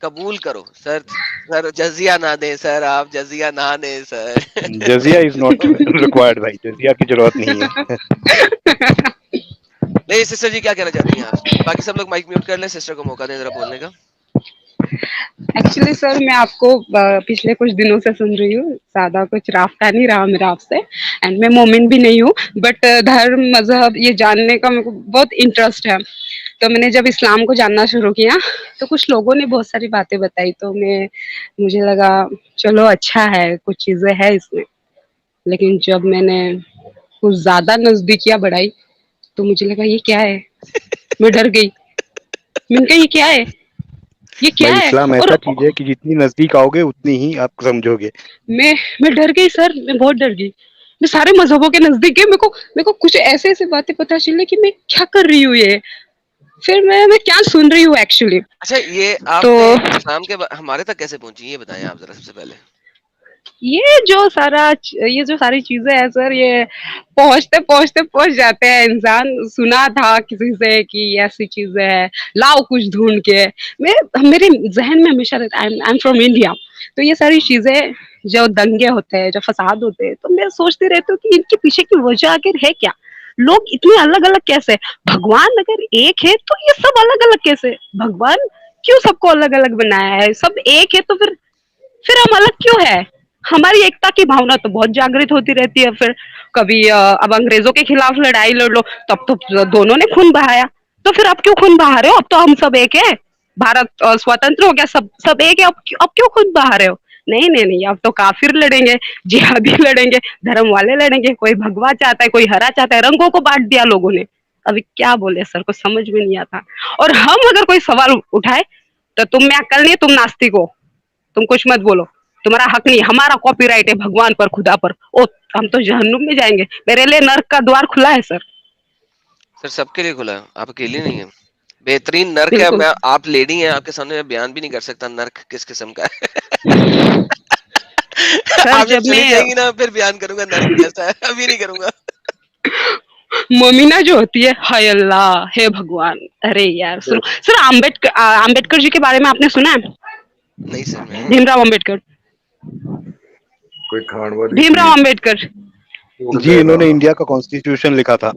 [SPEAKER 1] قبول کرو. سر جزیہ نہ دیں سر, آپ جزیہ نہ دیں سر.
[SPEAKER 2] جزیہ از ناٹ ریکوائرڈ بھائی, جزیہ کی ضرورت نہیں ہے.
[SPEAKER 1] نہیں سسٹر جی کیا کہنا چاہتی ہیں آپ, باقی سب لوگ مائک میوٹ کر لیں, سسٹر کو موقع دیں ذرا بولنے کا.
[SPEAKER 3] ایکچولی سر میں آپ کو پچھلے کچھ دنوں سے سن رہی ہوں, زیادہ کچھ رابطہ نہیں رہا میرا آپ سے, اینڈ میں مومن بھی نہیں ہوں, بٹ دھرم مذہب یہ جاننے کا میرے کو بہت انٹرسٹ ہے. تو میں نے جب اسلام کو جاننا شروع کیا تو کچھ لوگوں نے بہت ساری باتیں بتائی, تو مجھے لگا چلو اچھا ہے, کچھ چیزیں ہے اس میں. لیکن جب میں نے کچھ زیادہ نزدیکیاں بڑھائی تو مجھے لگا یہ کیا ہے, میں ڈر گئی. میں نے کہا یہ کیا ہے, یہ کیا
[SPEAKER 2] بھائی
[SPEAKER 3] ہے.
[SPEAKER 2] اسلام
[SPEAKER 3] اور
[SPEAKER 2] ایسا چیز ہے کہ جتنی نزدیک آؤ گے اتنی ہی آپ سمجھو گے.
[SPEAKER 3] میں ڈر گئی سر, میں بہت ڈر گئی. میں سارے مذہبوں کے نزدیک گئی, میرے کو کچھ ایسے ایسے باتیں پتہ چلے کہ میں کیا کر رہی ہوں یہ, پھر میں کیا سن رہی ہوں ایکچولی.
[SPEAKER 1] اچھا یہ آپ
[SPEAKER 3] تو
[SPEAKER 1] نے اسلام کے ہمارے تک کیسے پہنچی, یہ بتائیں آپ ذرا سب سے پہلے.
[SPEAKER 3] یہ جو ساری چیزیں ہیں سر, یہ پہنچتے پہنچتے پہنچ جاتے ہیں انسان. سنا تھا کسی سے کہ ایسی چیزیں ہے, لاؤ کچھ ڈھونڈ کے. میرے ذہن میں ہمیشہ رہتا ہے آئی ایم فرام انڈیا, تو یہ ساری چیزیں جو دنگے ہوتے ہیں, جو فساد ہوتے ہیں, تو میں سوچتی رہتی ہوں کہ ان کے پیچھے کی وجہ آخر ہے کیا. لوگ اتنے الگ الگ کیسے, بھگوان اگر ایک ہے تو یہ سب الگ الگ کیسے. بھگوان کیوں سب کو الگ الگ بنایا ہے, سب ایک ہے تو پھر ہم الگ کیوں ہے. ہماری ایکتا کی بھاونا تو بہت جاگرت ہوتی رہتی ہے. پھر کبھی اب انگریزوں کے خلاف لڑائی لڑ لو تب تو دونوں نے خون بہایا, تو پھر اب کیوں خون بہا رہے ہو, اب تو ہم سب ایک ہے, بھارت سوتنتر ہو گیا, سب ایک ہے, اب کیوں خود بہا رہے ہو. نہیں اب تو کافر لڑیں گے, جہادی لڑیں گے, دھرم والے لڑیں گے, کوئی بھگوا چاہتا ہے, کوئی ہرا چاہتا ہے, رنگوں کو بانٹ دیا لوگوں نے. ابھی کیا بولے سر, کچھ سمجھ میں نہیں آتا. اور ہم اگر کوئی سوال اٹھائے تو تم میں عقل نہیں, تم ناستک ہو, تم کچھ مت بولو, تمہارا حق نہیں, ہمارا کاپی رائٹ ہے بھگوان پر, خدا پر. او ہم تو جہنم میں جائیں گے, میرے لیے نرک کا دوار کھلا ہے سر.
[SPEAKER 1] سر سب کے لیے کھلا ہے, آپ اکیلے نہیں ہیں. بہترین نرک ہے,
[SPEAKER 3] بالکل
[SPEAKER 1] میں آپ لیڈی ہیں, آپ کے سامنے میں بیان بھی نہیں کر سکتا نرک کس قسم کا ہے.
[SPEAKER 3] سر
[SPEAKER 1] آپ جب چلی
[SPEAKER 3] میں
[SPEAKER 1] جائیں گی نا پھر بیان کروں گا نرک کیسا ہے, ابھی نہیں کروں گا.
[SPEAKER 3] مومنہ جو ہوتی ہے, ہائے اللہ ہے بھگوان. ارے یار سنو سر, امبیڈکر جی کے بارے میں آپ نے سنا ہے,
[SPEAKER 1] نہیں سر میں
[SPEAKER 3] بھیم راؤ امبیڈکر.
[SPEAKER 5] کوئی کھان والی
[SPEAKER 3] بھیم راؤ
[SPEAKER 5] چیز.
[SPEAKER 3] امبیڈکر
[SPEAKER 2] جی انہوں نے انڈیا کا کانسٹیٹیوشن لکھا تھا.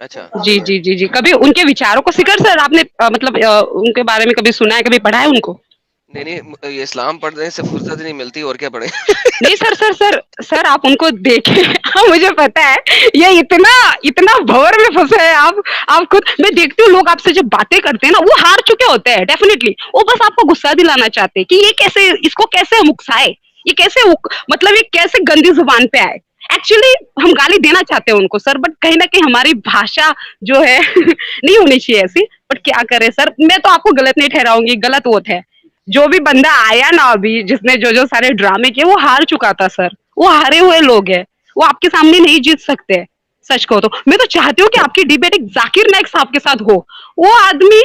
[SPEAKER 1] اچھا
[SPEAKER 3] جی جی جی جی. کبھی ان کے وچاروں کو فکر سر آپ نے مطلب ان کے بارے میں کبھی سنا ہے, کبھی پڑھا ہے ان کو؟
[SPEAKER 1] نہیں یہ اسلام پڑھنے سے فرصت نہیں ملتی, اور کیا پڑھیں.
[SPEAKER 3] نہیں سر سر سر سر آپ ان کو دیکھیں. مجھے پتا ہے یہ اتنا اتنا بھور میں پھنسے ہیں آپ خود. میں دیکھتی ہوں لوگ آپ سے جب باتیں کرتے ہیں نا, وہ ہار چکے ہوتے ہیں ڈیفینیٹلی. وہ بس آپ کو غصہ دلانا چاہتے ہیں کہ یہ کیسے, اس کو کیسے ہم اکسائے, یہ کیسے مطلب یہ کیسے گندی زبان پہ آئے. ایکچولی ہم گالی دینا چاہتے ہیں ان کو سر, بٹ کہیں نہ کہیں ہماری بھاشا جو ہے نہیں ہونی چاہیے ایسی. بٹ کیا کرے سر, میں تو آپ کو غلط نہیں ٹھہراؤں گی, غلط وہ تھے. جو بھی بندہ آیا نا ابھی, جس نے جو سارے ڈرامے کیے, وہ ہار چکا تھا سر. وہ ہارے ہوئے لوگ ہیں, وہ آپ کے سامنے نہیں جیت سکتے. سچ کہو تو میں تو چاہتی ہوں کہ آپ کی ڈیبیٹ ایک ذاکر نائک صاحب کے ساتھ ہو. وہ آدمی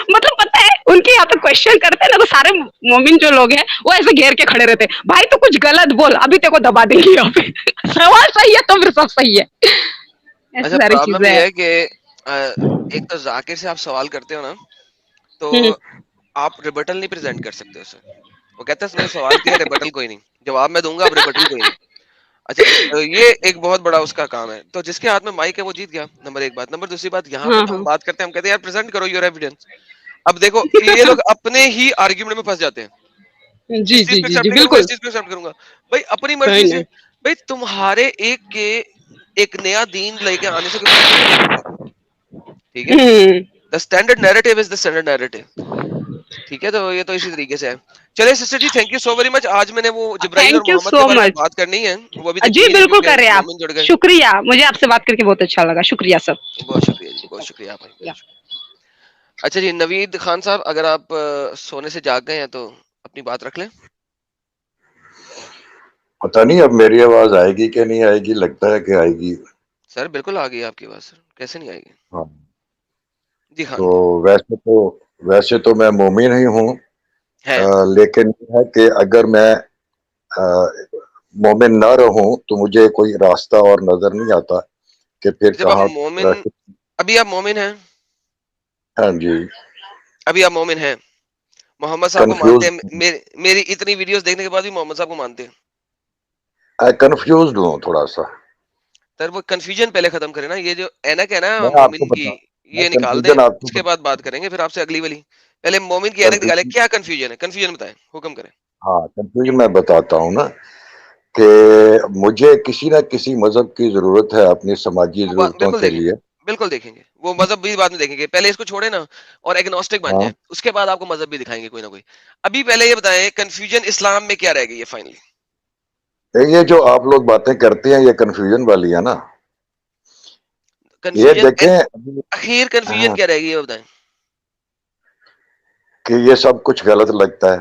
[SPEAKER 3] مطلب پتہ ہے ان کے یہاں پہ کوشچن کرتے ہیں نا, تو سارے مومن جو لوگ ہیں وہ ایسے گھیر کے کھڑے رہتے, بھائی تو کچھ غلط بول, ابھی تیرے کو دبا دیں گے یہاں پہ. سوال صحیح ہے تو پھر سب صحیح ہے. ایسی
[SPEAKER 1] اچھا
[SPEAKER 3] ساری
[SPEAKER 1] پرابلم
[SPEAKER 3] چیزیں
[SPEAKER 1] یہ
[SPEAKER 3] ہیں.
[SPEAKER 1] ہے کہ ایک تو ذاکر سے آپ سوال کرتے ہو نا, تو آپ ریبٹل نہیں پریزنٹ کر سکتے اسے. وہ کہتا ہے میں سوال کیا, ریبٹل کوئی نہیں, جواب میں دوں گا, اب ریبٹل کوئی نہیں. اچھا یہ ایک بہت بڑا اس کا کام ہے. تو جس کے ہاتھ میں مائک ہے وہ جیت گیا, نمبر ایک بات. نمبر دوسری بات, یہاں پہ
[SPEAKER 3] ہاں
[SPEAKER 1] تو ہم
[SPEAKER 3] ہاں
[SPEAKER 1] بات کرتے ہیں, ہم کہتے ہیں یار پریزنٹ کرو یور ایویڈنس. اب دیکھو یہ لوگ اپنے ہی آرگیومنٹ میں پھنس جاتے ہیں.
[SPEAKER 3] جی
[SPEAKER 1] اس چیز
[SPEAKER 3] جی
[SPEAKER 1] کو
[SPEAKER 3] جی
[SPEAKER 1] ایکسپٹ
[SPEAKER 3] جی
[SPEAKER 1] نہیں کروں گا,
[SPEAKER 3] بالکل.
[SPEAKER 1] اس چیز کو ایکسپٹ کروں گا. بھائی اپنی
[SPEAKER 3] نہیں
[SPEAKER 1] مرضی سے,
[SPEAKER 3] نہیں.
[SPEAKER 1] بھائی تمہارے ایک کے ایک نیا دین لے کے آنے سے کوئی فرق نہیں پڑتا. ٹھیک ہے, the standard narrative is the standard narrative. ٹھیک ہے, تو یہ تو اسی طریقے سے ہے. چلے sister ji, thank you so very much. آج میں نے وہ جبرائیل اور
[SPEAKER 3] تھینک یو
[SPEAKER 1] محمد کے
[SPEAKER 3] سو
[SPEAKER 1] بارے میں
[SPEAKER 3] مچ.
[SPEAKER 1] بات کرنی ہے, وہ ابھی تک
[SPEAKER 3] جی
[SPEAKER 1] کی نہیں
[SPEAKER 3] بالکل
[SPEAKER 1] کیونکہ
[SPEAKER 3] کر رہے ہیں آپ.
[SPEAKER 1] مومن جڑ گئے.
[SPEAKER 3] شکریہ, مجھے آپ سے بات کر کے بہت اچھا لگا. شکریہ سر.
[SPEAKER 1] بہت شکریہ جی, بہت شکریہ آپ بھائی, بہت شکریہ. اچھا جی نوید خان صاحب, اگر آپ سونے سے جاگ گئے ہیں تو اپنی بات رکھ لیں.
[SPEAKER 4] پتہ نہیں اب میری آواز آئے گی کہ نہیں آئے گی, لگتا ہے کہ آئے گی.
[SPEAKER 1] سر بالکل آ گئی آپ کی آواز, سر کیسے نہیں آئے گی.
[SPEAKER 4] ہاں
[SPEAKER 1] جی
[SPEAKER 4] تو
[SPEAKER 1] خان جی
[SPEAKER 4] ویسے تو میں مومن ہی ہوں,
[SPEAKER 1] ہے.
[SPEAKER 4] لیکن یہ ہے کہ اگر میں مومن نہ رہوں تو مجھے کوئی راستہ اور نظر نہیں آتا کہ پھر
[SPEAKER 1] جب آپ
[SPEAKER 4] کہاں.
[SPEAKER 1] مومن, ابھی آپ مومن ہیں,
[SPEAKER 4] ہاں جی
[SPEAKER 1] ابھی آپ مومن ہیں, محمد صاحب کو مانتے
[SPEAKER 4] کنفیوز
[SPEAKER 1] ہیں, میری اتنی ویڈیوز دیکھنے کے بعد بھی محمد صاحب کو مانتے ہیں.
[SPEAKER 4] کنفیوزڈ ہوں تھوڑا سا.
[SPEAKER 1] سر وہ کنفیوژن پہلے ختم کریں نا, یہ جو اینک ہے نا
[SPEAKER 4] میں آپ کو
[SPEAKER 1] مومن کی,
[SPEAKER 4] میں
[SPEAKER 1] یہ نکال دیں,
[SPEAKER 4] کنفیوژن آپ کو
[SPEAKER 1] اس کے بعد بات کریں گے پھر آپ سے اگلی والی. پہلے مومن کی اینک نکالیں, کیا کنفیوژن ہے, کنفیوژن بتائیں, حکم کریں.
[SPEAKER 4] ہاں کنفیوژن میں بتاتا ہوں نا, کہ مجھے کسی نہ کسی مذہب کی ضرورت ہے اپنی سماجی
[SPEAKER 1] وہ
[SPEAKER 4] ضرورتوں
[SPEAKER 1] بالکل
[SPEAKER 4] کے
[SPEAKER 1] دیکھیں گے,
[SPEAKER 4] لیے.
[SPEAKER 1] بالکل دیکھیں گے, وہ مذہب بھی بعد میں دیکھیں گے. پہلے اس کو چھوڑے نا اور ایگنوسٹک بن
[SPEAKER 4] ہاں
[SPEAKER 1] جائیں, اس کے بعد آپ کو مذہب بھی دکھائیں گے کوئی نہ کوئی. ابھی پہلے یہ بتائیں کنفیوژن اسلام میں کیا رہ گئی ہے فائنلی.
[SPEAKER 4] یہ جو آپ لوگ باتیں کرتے ہیں یہ کنفیوژن والی ہے نا. یہ
[SPEAKER 1] کنفیوژن
[SPEAKER 4] دیکھیں
[SPEAKER 1] اخیر کنفیوژن کیا رہ گئی ہے بتائیں.
[SPEAKER 4] کہ یہ سب کچھ غلط لگتا ہے.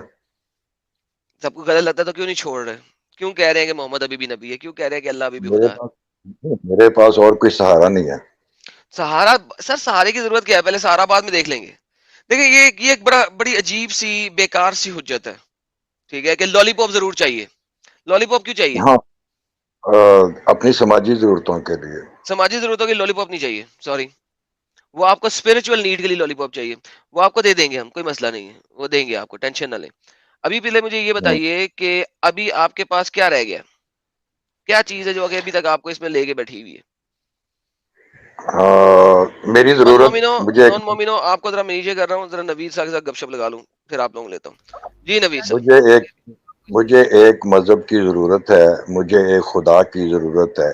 [SPEAKER 1] سب کو غلط لگتا ہے تو کیوں نہیں چھوڑ رہے, کیوں کہہ رہے ہیں کہ محمد ابھی بھی نبی ہے, کیوں کہہ رہے ہیں کہ اللہ ابھی بھی خدا ہے.
[SPEAKER 4] میرے پاس اور کوئی سہارا نہیں ہے.
[SPEAKER 1] سہارا, سر سہارے کی ضرورت کیا ہے, پہلے سہارا بعد میں دیکھ لیں گے. دیکھیں یہ ایک بڑی عجیب سی بیکار سی حجت ہے. ٹھیک ہے, کہ لالی پاپ ضرور چاہیے. لالی پاپ کیوں چاہیے؟
[SPEAKER 4] ہاں اپنی سماجی ضرورتوں کے لیے.
[SPEAKER 1] سماجی ضرورتوں کے لالی پاپ نہیں چاہیے, سوری. وہ آپ کو اسپرچل نیڈ کے لیے لالی پاپ چاہیے, وہ آپ کو دے دیں گے ہم, کوئی مسئلہ نہیں ہے, وہ دیں گے آپ کو, ٹینشن نہ لیں. ابھی پہلے مجھے یہ بتائیے کہ ابھی آپ کے پاس کیا رہ گیا, کیا چیز ہے جو ابھی تک آپ کو اس میں لے کے بیٹھی ہوئی ہے.
[SPEAKER 4] میری
[SPEAKER 1] نان
[SPEAKER 4] ضرورت
[SPEAKER 1] مومنو,
[SPEAKER 4] مجھے
[SPEAKER 1] نان مومنو آپ کو ذرا میں نیچے کر رہا ہوں, ذرا نوید صاحب کے ساتھ گپ شپ لگا لوں, پھر آپ لوگوں لیتا ہوں. جی نوید صاحب.
[SPEAKER 4] مجھے ایک مذہب کی ضرورت ہے, مجھے ایک خدا کی ضرورت ہے.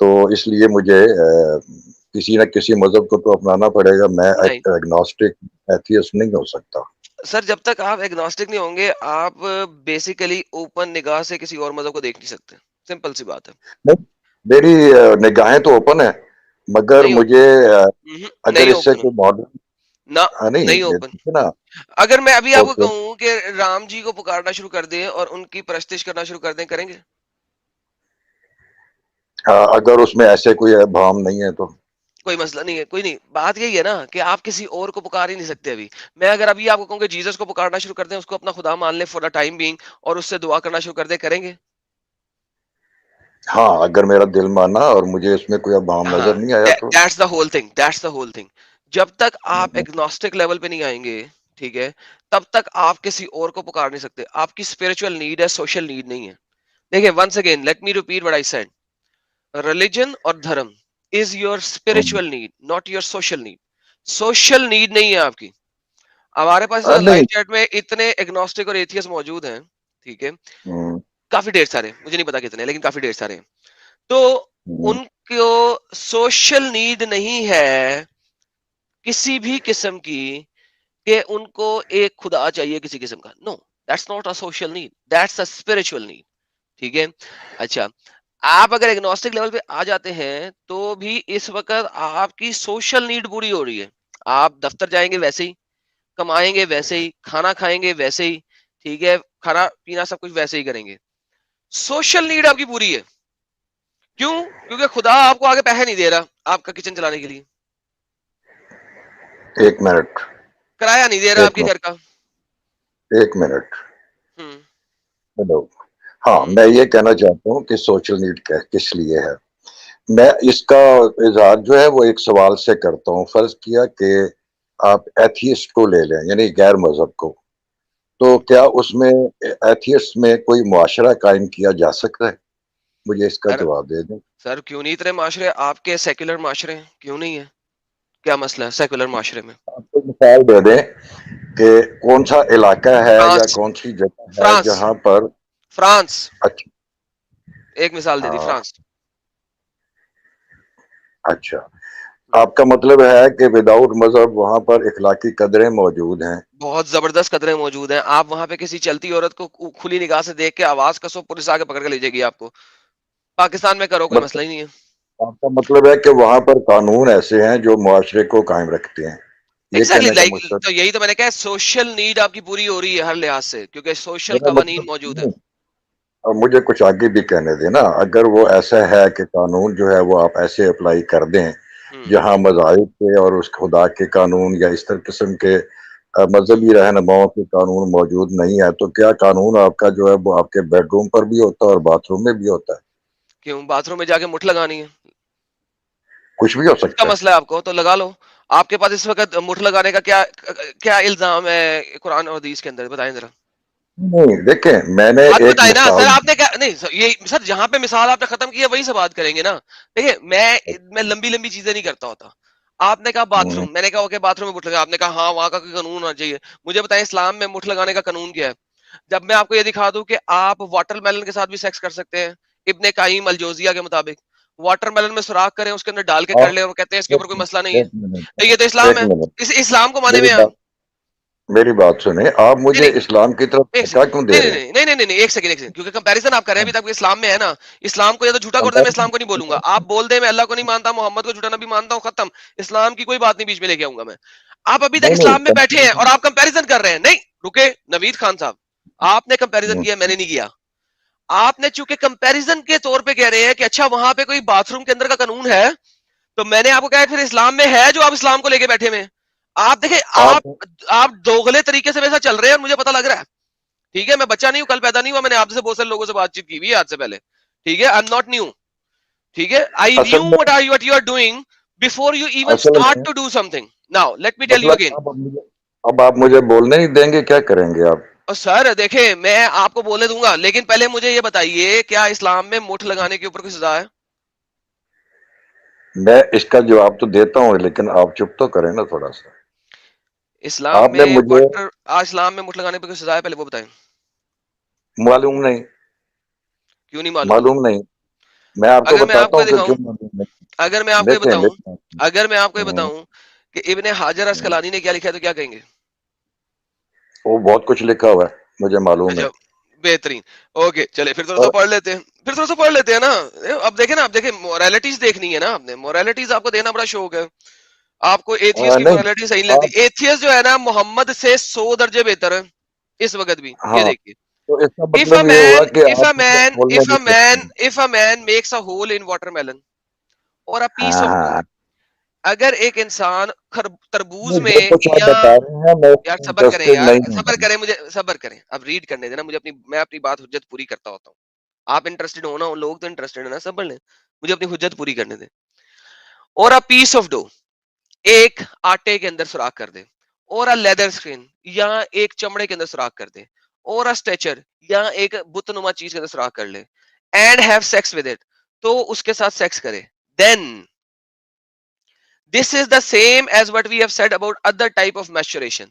[SPEAKER 4] تو اس لیے مجھے کسی نہ کسی مذہب کو تو اپنانا پڑے گا. میں
[SPEAKER 1] نہیں
[SPEAKER 4] ایگنوسٹک ایتھیسٹ نہیں ہو سکتا.
[SPEAKER 1] سر جب تک آپ ایگنوسٹک نہیں ہوں گے, آپ بیسیکلی اوپن نگاہ سے کسی اور مذہب کو دیکھ نہیں سکتے. سمپل سی بات ہے.
[SPEAKER 4] میری نگاہیں تو اوپن ہے, مگر
[SPEAKER 1] نہیں
[SPEAKER 4] مجھے اگر
[SPEAKER 1] نہیں
[SPEAKER 4] اس سے
[SPEAKER 1] اوپن,
[SPEAKER 4] کوئی ماڈل
[SPEAKER 1] نہ نہیں اوپن.
[SPEAKER 4] نہیں نا,
[SPEAKER 1] اگر میں ابھی آپ
[SPEAKER 4] تو
[SPEAKER 1] کو
[SPEAKER 4] پھر
[SPEAKER 1] کہوں کہ رام جی کو پکارنا شروع کر دیں اور ان کی پرستش کرنا شروع کر دیں, کریں گے؟
[SPEAKER 4] اگر اس میں ایسے کوئی ابہام نہیں ہے تو
[SPEAKER 1] کوئی مسئلہ نہیں ہے, کوئی نہیں. بات یہی ہے نا کہ آپ کسی اور کو پکار ہی نہیں سکتے ابھی. میں اگر ابھی آپ کو کہوں کہ جیسس کو پکارنا شروع کر دیں, اس کو اپنا خدا مان لیں فور دا ٹائم بینگ, اور اس سے دعا کرنا شروع کر دیں, کریں گے؟
[SPEAKER 4] ہاں اگر میرا دل مانا اور مجھے اس میں کوئی ابہام
[SPEAKER 1] ہاں,
[SPEAKER 4] نظر نہیں آیا تو.
[SPEAKER 1] That's the whole thing, that's the whole thing. جب تک آپ ایگنوسٹک لیول پہ نہیں آئیں گے, ٹھیک ہے, تب تک آپ کسی اور کو پکار نہیں سکتے. آپ کی اسپرچل نیڈ ہے, سوشل نیڈ نہیں ہے. دیکھیں once again let me repeat what I said. religion اور دھرم is your spiritual need, not your social need. social need نہیں ہے آپ کی. ہمارے پاس لائیو
[SPEAKER 4] نہیں.
[SPEAKER 1] چیٹ میں اتنے ایگنوسٹک اور ایتھیس موجود ہیں, ٹھیک ہے,
[SPEAKER 4] ہم،
[SPEAKER 1] کافی ڈھیر سارے, مجھے نہیں پتا کتنے, لیکن کافی ڈھیر سارے ہیں. تو
[SPEAKER 4] ہم،
[SPEAKER 1] ان کو سوشل نیڈ نہیں ہے کسی بھی قسم کی کہ ان کو ایک خدا چاہیے کسی قسم کا. No, that's not a social need, that's a spiritual need. ٹھیک ہے. اچھا, آپ اگر ایگنوسٹک لیول پہ آ جاتے ہیں تو بھی اس وقت آپ کی سوشل نیڈ پوری ہو رہی ہے. آپ دفتر جائیں گے ویسے ہی, کمائیں گے ویسے ہی, کھانا کھائیں گے ویسے ہی, ٹھیک ہے, کھانا پینا سب کچھ ویسے ہی کریں گے. سوشل نیڈ آپ کی پوری ہے. کیوں؟ کیونکہ خدا آپ کو آگے پیسے نہیں دے رہا آپ کا کچن چلانے کے لیے,
[SPEAKER 4] ایک منٹ
[SPEAKER 1] کرایہ نہیں دے رہا آپ
[SPEAKER 4] ایک
[SPEAKER 1] کے
[SPEAKER 4] منٹ
[SPEAKER 1] گھر کا.
[SPEAKER 4] ایک منٹ.
[SPEAKER 1] ہوں,
[SPEAKER 4] ہیلو. ہاں,
[SPEAKER 1] ہوں,
[SPEAKER 4] میں یہ کہنا چاہتا ہوں کہ سوشل نیڈ کس لیے ہے. میں اس کا اظہار جو ہے وہ ایک سوال سے کرتا ہوں. فرض کیا کہ آپ ایتھیسٹ کو لے لیں, یعنی غیر مذہب کو, تو کیا اس میں ایتھیسٹ میں کوئی معاشرہ قائم کیا جا سکتا ہے؟ مجھے اس کا
[SPEAKER 1] سر
[SPEAKER 4] جواب دے دیں.
[SPEAKER 1] سر کیوں نہیں اتنے معاشرے آپ کے سیکولر معاشرے ہیں, کیوں نہیں ہے؟ کیا مسئلہ ہے سیکولر معاشرے میں؟
[SPEAKER 4] آپ کو مثال دے دیں کہ کون سا علاقہ ہے یا
[SPEAKER 1] فرانس,
[SPEAKER 4] کون سی جگہ ہے
[SPEAKER 1] فرانس,
[SPEAKER 4] جہاں پر.
[SPEAKER 1] فرانس,
[SPEAKER 4] اچھا.
[SPEAKER 1] ایک مثال دے دی,
[SPEAKER 4] ہاں،
[SPEAKER 1] فرانس.
[SPEAKER 4] اچھا. آپ کا مطلب ہے کہ وداؤٹ مذہب وہاں پر اخلاقی قدریں موجود ہیں.
[SPEAKER 1] بہت زبردست قدریں موجود ہیں. آپ وہاں پہ کسی چلتی عورت کو کھلی نگاہ سے دیکھ کے آواز کسو, پولیس آگے پکڑ کے لے جائے گی آپ کو. پاکستان میں کرو, کوئی
[SPEAKER 4] مطلب
[SPEAKER 1] مسئلہ ہی نہیں ہے.
[SPEAKER 4] آپ کا مطلب ہے کہ وہاں پر قانون ایسے ہیں جو معاشرے کو قائم رکھتے ہیں, یہ
[SPEAKER 1] ایگزیکٹلی
[SPEAKER 4] کہنے کا
[SPEAKER 1] لائک,
[SPEAKER 4] مقصد.
[SPEAKER 1] تو یہی تو میں نے کہا سوشل نیڈ آپ کی پوری ہو رہی ہے ہر لحاظ سے, کیونکہ سوشل
[SPEAKER 4] میرا
[SPEAKER 1] قوانین
[SPEAKER 4] مطلب
[SPEAKER 1] موجود ہیں.
[SPEAKER 4] نہیں. اور مجھے کچھ آگے بھی کہنے دیں نا. اگر وہ ایسا ہے کہ قانون جو ہے وہ آپ ایسے اپلائی کر دیں جہاں مذاہب کے اور اس خدا کے قانون یا اس طرح قسم کے مذہبی رہنماؤں کے قانون موجود نہیں ہے, تو کیا قانون آپ کا جو ہے وہ آپ کے بیڈ روم پر بھی ہوتا ہے اور باتھ روم میں بھی ہوتا ہے؟
[SPEAKER 1] کیوں باتھ روم میں جا کے مٹھ لگانی ہے؟
[SPEAKER 4] کچھ بھی ہو
[SPEAKER 1] اس کا
[SPEAKER 4] سکتا ہے.
[SPEAKER 1] مسئلہ ہے آپ کو تو لگا لو. آپ کے پاس اس وقت مٹھ لگانے کا کیا کیا الزام ہے قرآن اور حدیث کے اندر؟ بتائیں ذرا.
[SPEAKER 4] نہیں, دیکھیں میں نے
[SPEAKER 1] بات
[SPEAKER 4] ایک
[SPEAKER 1] بتائیں نا
[SPEAKER 4] مثال.
[SPEAKER 1] سر, آپ نے کیا نہیں یہ سر, جہاں پہ مثال آپ نے ختم کی ہے وہی سے بات کریں گے نا. دیکھیں میں لمبی لمبی چیزیں نہیں کرتا ہوتا. آپ نے کہا باتھ روم, میں نے کہا اوکے باتھ روم میں مٹھ لگا, آپ نے کہا ہاں وہاں کا کوئی قانون ہونا چاہیے. مجھے بتائیں اسلام میں مٹھ لگانے کا قانون کیا ہے؟ جب میں آپ کو یہ دکھا دوں کہ آپ واٹر میلن کے ساتھ بھی سیکس کر سکتے ہیں ابن قیم الجوزیہ کے مطابق, واٹر میلن میں سوراخ کریں, اس کے اندر ڈال کے کر
[SPEAKER 4] آپ
[SPEAKER 1] لیں اور کہتے ہیں اس کے
[SPEAKER 4] ایک
[SPEAKER 1] اوپر کوئی
[SPEAKER 4] منٹ
[SPEAKER 1] مسئلہ نہیں ہے,
[SPEAKER 4] ایک منٹ
[SPEAKER 1] تو یہ تو اسلام
[SPEAKER 4] ایک
[SPEAKER 1] ہے.
[SPEAKER 4] منٹ
[SPEAKER 1] اس اسلام کو مانے
[SPEAKER 4] میری
[SPEAKER 1] میں
[SPEAKER 4] بات میری بات سنیں. آپ
[SPEAKER 1] نہیں
[SPEAKER 4] مجھے
[SPEAKER 1] نہیں
[SPEAKER 4] اسلام کی طرف
[SPEAKER 1] ایک
[SPEAKER 4] دھکا
[SPEAKER 1] سیکنڈ,
[SPEAKER 4] کیوں دے
[SPEAKER 1] نہیں
[SPEAKER 4] رہے
[SPEAKER 1] نہیں نہیں نہیں نہیں نہیں ایک سیکنڈ, ایک سیکنڈ, کیونکہ کمپیریزن آپ کر رہے ہیں ابھی تک اسلام میں ہے نا. اسلام کو یا تو جھوٹا کر دیں, میں اسلام کو نہیں بولوں گا. آپ بول دیں میں اللہ کو نہیں مانتا, محمد کو جھوٹا نبی مانتا ہوں, ختم. اسلام کی کوئی بات نہیں بیچ میں لے کے آؤں گا میں. آپ ابھی تک
[SPEAKER 4] نہیں
[SPEAKER 1] اسلام میں بیٹھے ہیں
[SPEAKER 4] نہیں.
[SPEAKER 1] اور آپ کمپیریزن کر رہے ہیں. نہیں رکے نوید خان صاحب, آپ نے کمپیریزن کیا, میں نے نہیں کیا. آپ نے چونکہ کمپیریزن کے طور پہ کہہ رہے ہیں کہ اچھا وہاں پہ کوئی باتھ روم کے اندر کا قانون ہے, تو میں نے آپ کو کہا پھر اسلام میں ہے جو آپ اسلام کو لے کے بیٹھے ہوئے ہیں. آپ دیکھیں
[SPEAKER 4] آپ
[SPEAKER 1] آپ دوغلے طریقے سے ویسا چل رہے ہیں اور مجھے پتا لگ رہا ہے. ٹھیک ہے, میں بچہ نہیں ہوں, کل پیدا نہیں ہوا, میں نے آپ سے بہت سارے لوگوں سے بات چیت کی ہوئی ہے آج سے پہلے. ٹھیک ہے, آئی ایم ناٹ نیو. ٹھیک ہے, آئی
[SPEAKER 4] اصل
[SPEAKER 1] نیو
[SPEAKER 4] میں
[SPEAKER 1] what you are doing before you even
[SPEAKER 4] اصل
[SPEAKER 1] start
[SPEAKER 4] میں
[SPEAKER 1] to do something. Now let me tell you
[SPEAKER 4] مطلب
[SPEAKER 1] again.
[SPEAKER 4] اب آپ مجھے بولنے نہیں دیں گے, کیا کریں گے آپ؟
[SPEAKER 1] اور سر دیکھیں میں آپ کو بولنے دوں گا, لیکن پہلے مجھے یہ بتائیے کیا اسلام میں مٹھ لگانے کے اوپر کوئی سزا ہے؟
[SPEAKER 4] میں اس کا جواب تو دیتا ہوں, لیکن آپ چپ تو کریں نا تھوڑا سا.
[SPEAKER 1] اسلام
[SPEAKER 4] آپ نے
[SPEAKER 1] میں
[SPEAKER 4] مجھے
[SPEAKER 1] واٹر اسلام میں مٹھ لگانے پہ کوئی سزا ہے؟ پہلے وہ بتائیں.
[SPEAKER 4] معلوم نہیں.
[SPEAKER 1] کیوں نہیں معلوم؟
[SPEAKER 4] معلوم نہیں. میں آپ کو
[SPEAKER 1] اگر میں آپ
[SPEAKER 4] بتاتا
[SPEAKER 1] کو یہ
[SPEAKER 4] ہوں کہ
[SPEAKER 1] دکھاؤں
[SPEAKER 4] کیوں معلوم نہیں.
[SPEAKER 1] اگر میں آپ کو یہ
[SPEAKER 4] دیکھیں
[SPEAKER 1] بتاؤں
[SPEAKER 4] دیکھیں.
[SPEAKER 1] اگر میں آپ کو یہ
[SPEAKER 4] ہوں،
[SPEAKER 1] بتاؤں کہ ابن حجر
[SPEAKER 4] ہوں.
[SPEAKER 1] اسقلانی نے کیا لکھا ہے تو کیا کہیں گے؟
[SPEAKER 4] وہ بہت کچھ لکھا ہوا ہے, مجھے معلوم ہے.
[SPEAKER 1] اچھا بہترین, اوکے چلے پھر تھوڑا سا
[SPEAKER 4] اور
[SPEAKER 1] پڑھ لیتے ہیں, پھر تھوڑا سا پڑھ لیتے ہیں نا. اب دیکھیں نا, اب دیکھیں مورالٹیز دیکھنی ہے نا, آپ نے مورالٹیز آپ کو دینا بڑا شوق ہے. آپ کو ایتھیس کی
[SPEAKER 4] نہیں
[SPEAKER 1] مورالٹی صحیح نہیں
[SPEAKER 4] آپ.
[SPEAKER 1] لگتی. ایتھیس جو ہے نا محمد سے 100 درجے بہتر ہے اس وقت بھی. یہ
[SPEAKER 4] ہاں,
[SPEAKER 1] دیکھیے,
[SPEAKER 4] تو اس کا
[SPEAKER 1] if a
[SPEAKER 4] مطلب یہ ہوا
[SPEAKER 1] man
[SPEAKER 4] کہ
[SPEAKER 1] if a
[SPEAKER 4] آپ مجھے
[SPEAKER 1] man
[SPEAKER 4] بولنے
[SPEAKER 1] if a
[SPEAKER 4] نہیں
[SPEAKER 1] man
[SPEAKER 4] دیتے.
[SPEAKER 1] if a man makes a hole in watermelon or a piece
[SPEAKER 4] ہاں
[SPEAKER 1] of dough,
[SPEAKER 4] ہاں,
[SPEAKER 1] اگر ایک انسان تربوز
[SPEAKER 4] نہیں
[SPEAKER 1] میں
[SPEAKER 4] جو کچھ آپ
[SPEAKER 1] یا
[SPEAKER 4] بتا رہے ہیں میں اس
[SPEAKER 1] یار
[SPEAKER 4] میں
[SPEAKER 1] صبر کریں,
[SPEAKER 4] انٹرسٹڈ
[SPEAKER 1] یار
[SPEAKER 4] نہیں
[SPEAKER 1] صبر
[SPEAKER 4] ہوں.
[SPEAKER 1] کریں, مجھے صبر کریں, اب ریڈ کرنے دینا مجھے, میں اپنی بات حجت پوری کرتا ہوتا ہوں. آپ انٹرسٹڈ ہونا ہو, لوگ تو انٹرسٹڈ ہے نا, صبر لیں, مجھے اپنی حجت پوری کرنے دیں. اور a piece of dough, ایک آٹے کے اندر سوراخ کر دے, اور a leather screen, یا ایک چمڑے کے اندر سوراخ کر دے, اور a stature, یا ایک بت نما چیز کے اندر سوراخ کر لے, and have sex with it, تو اس کے ساتھ سیکس کرے. Then this is the same as what we have said about other type of masturbation.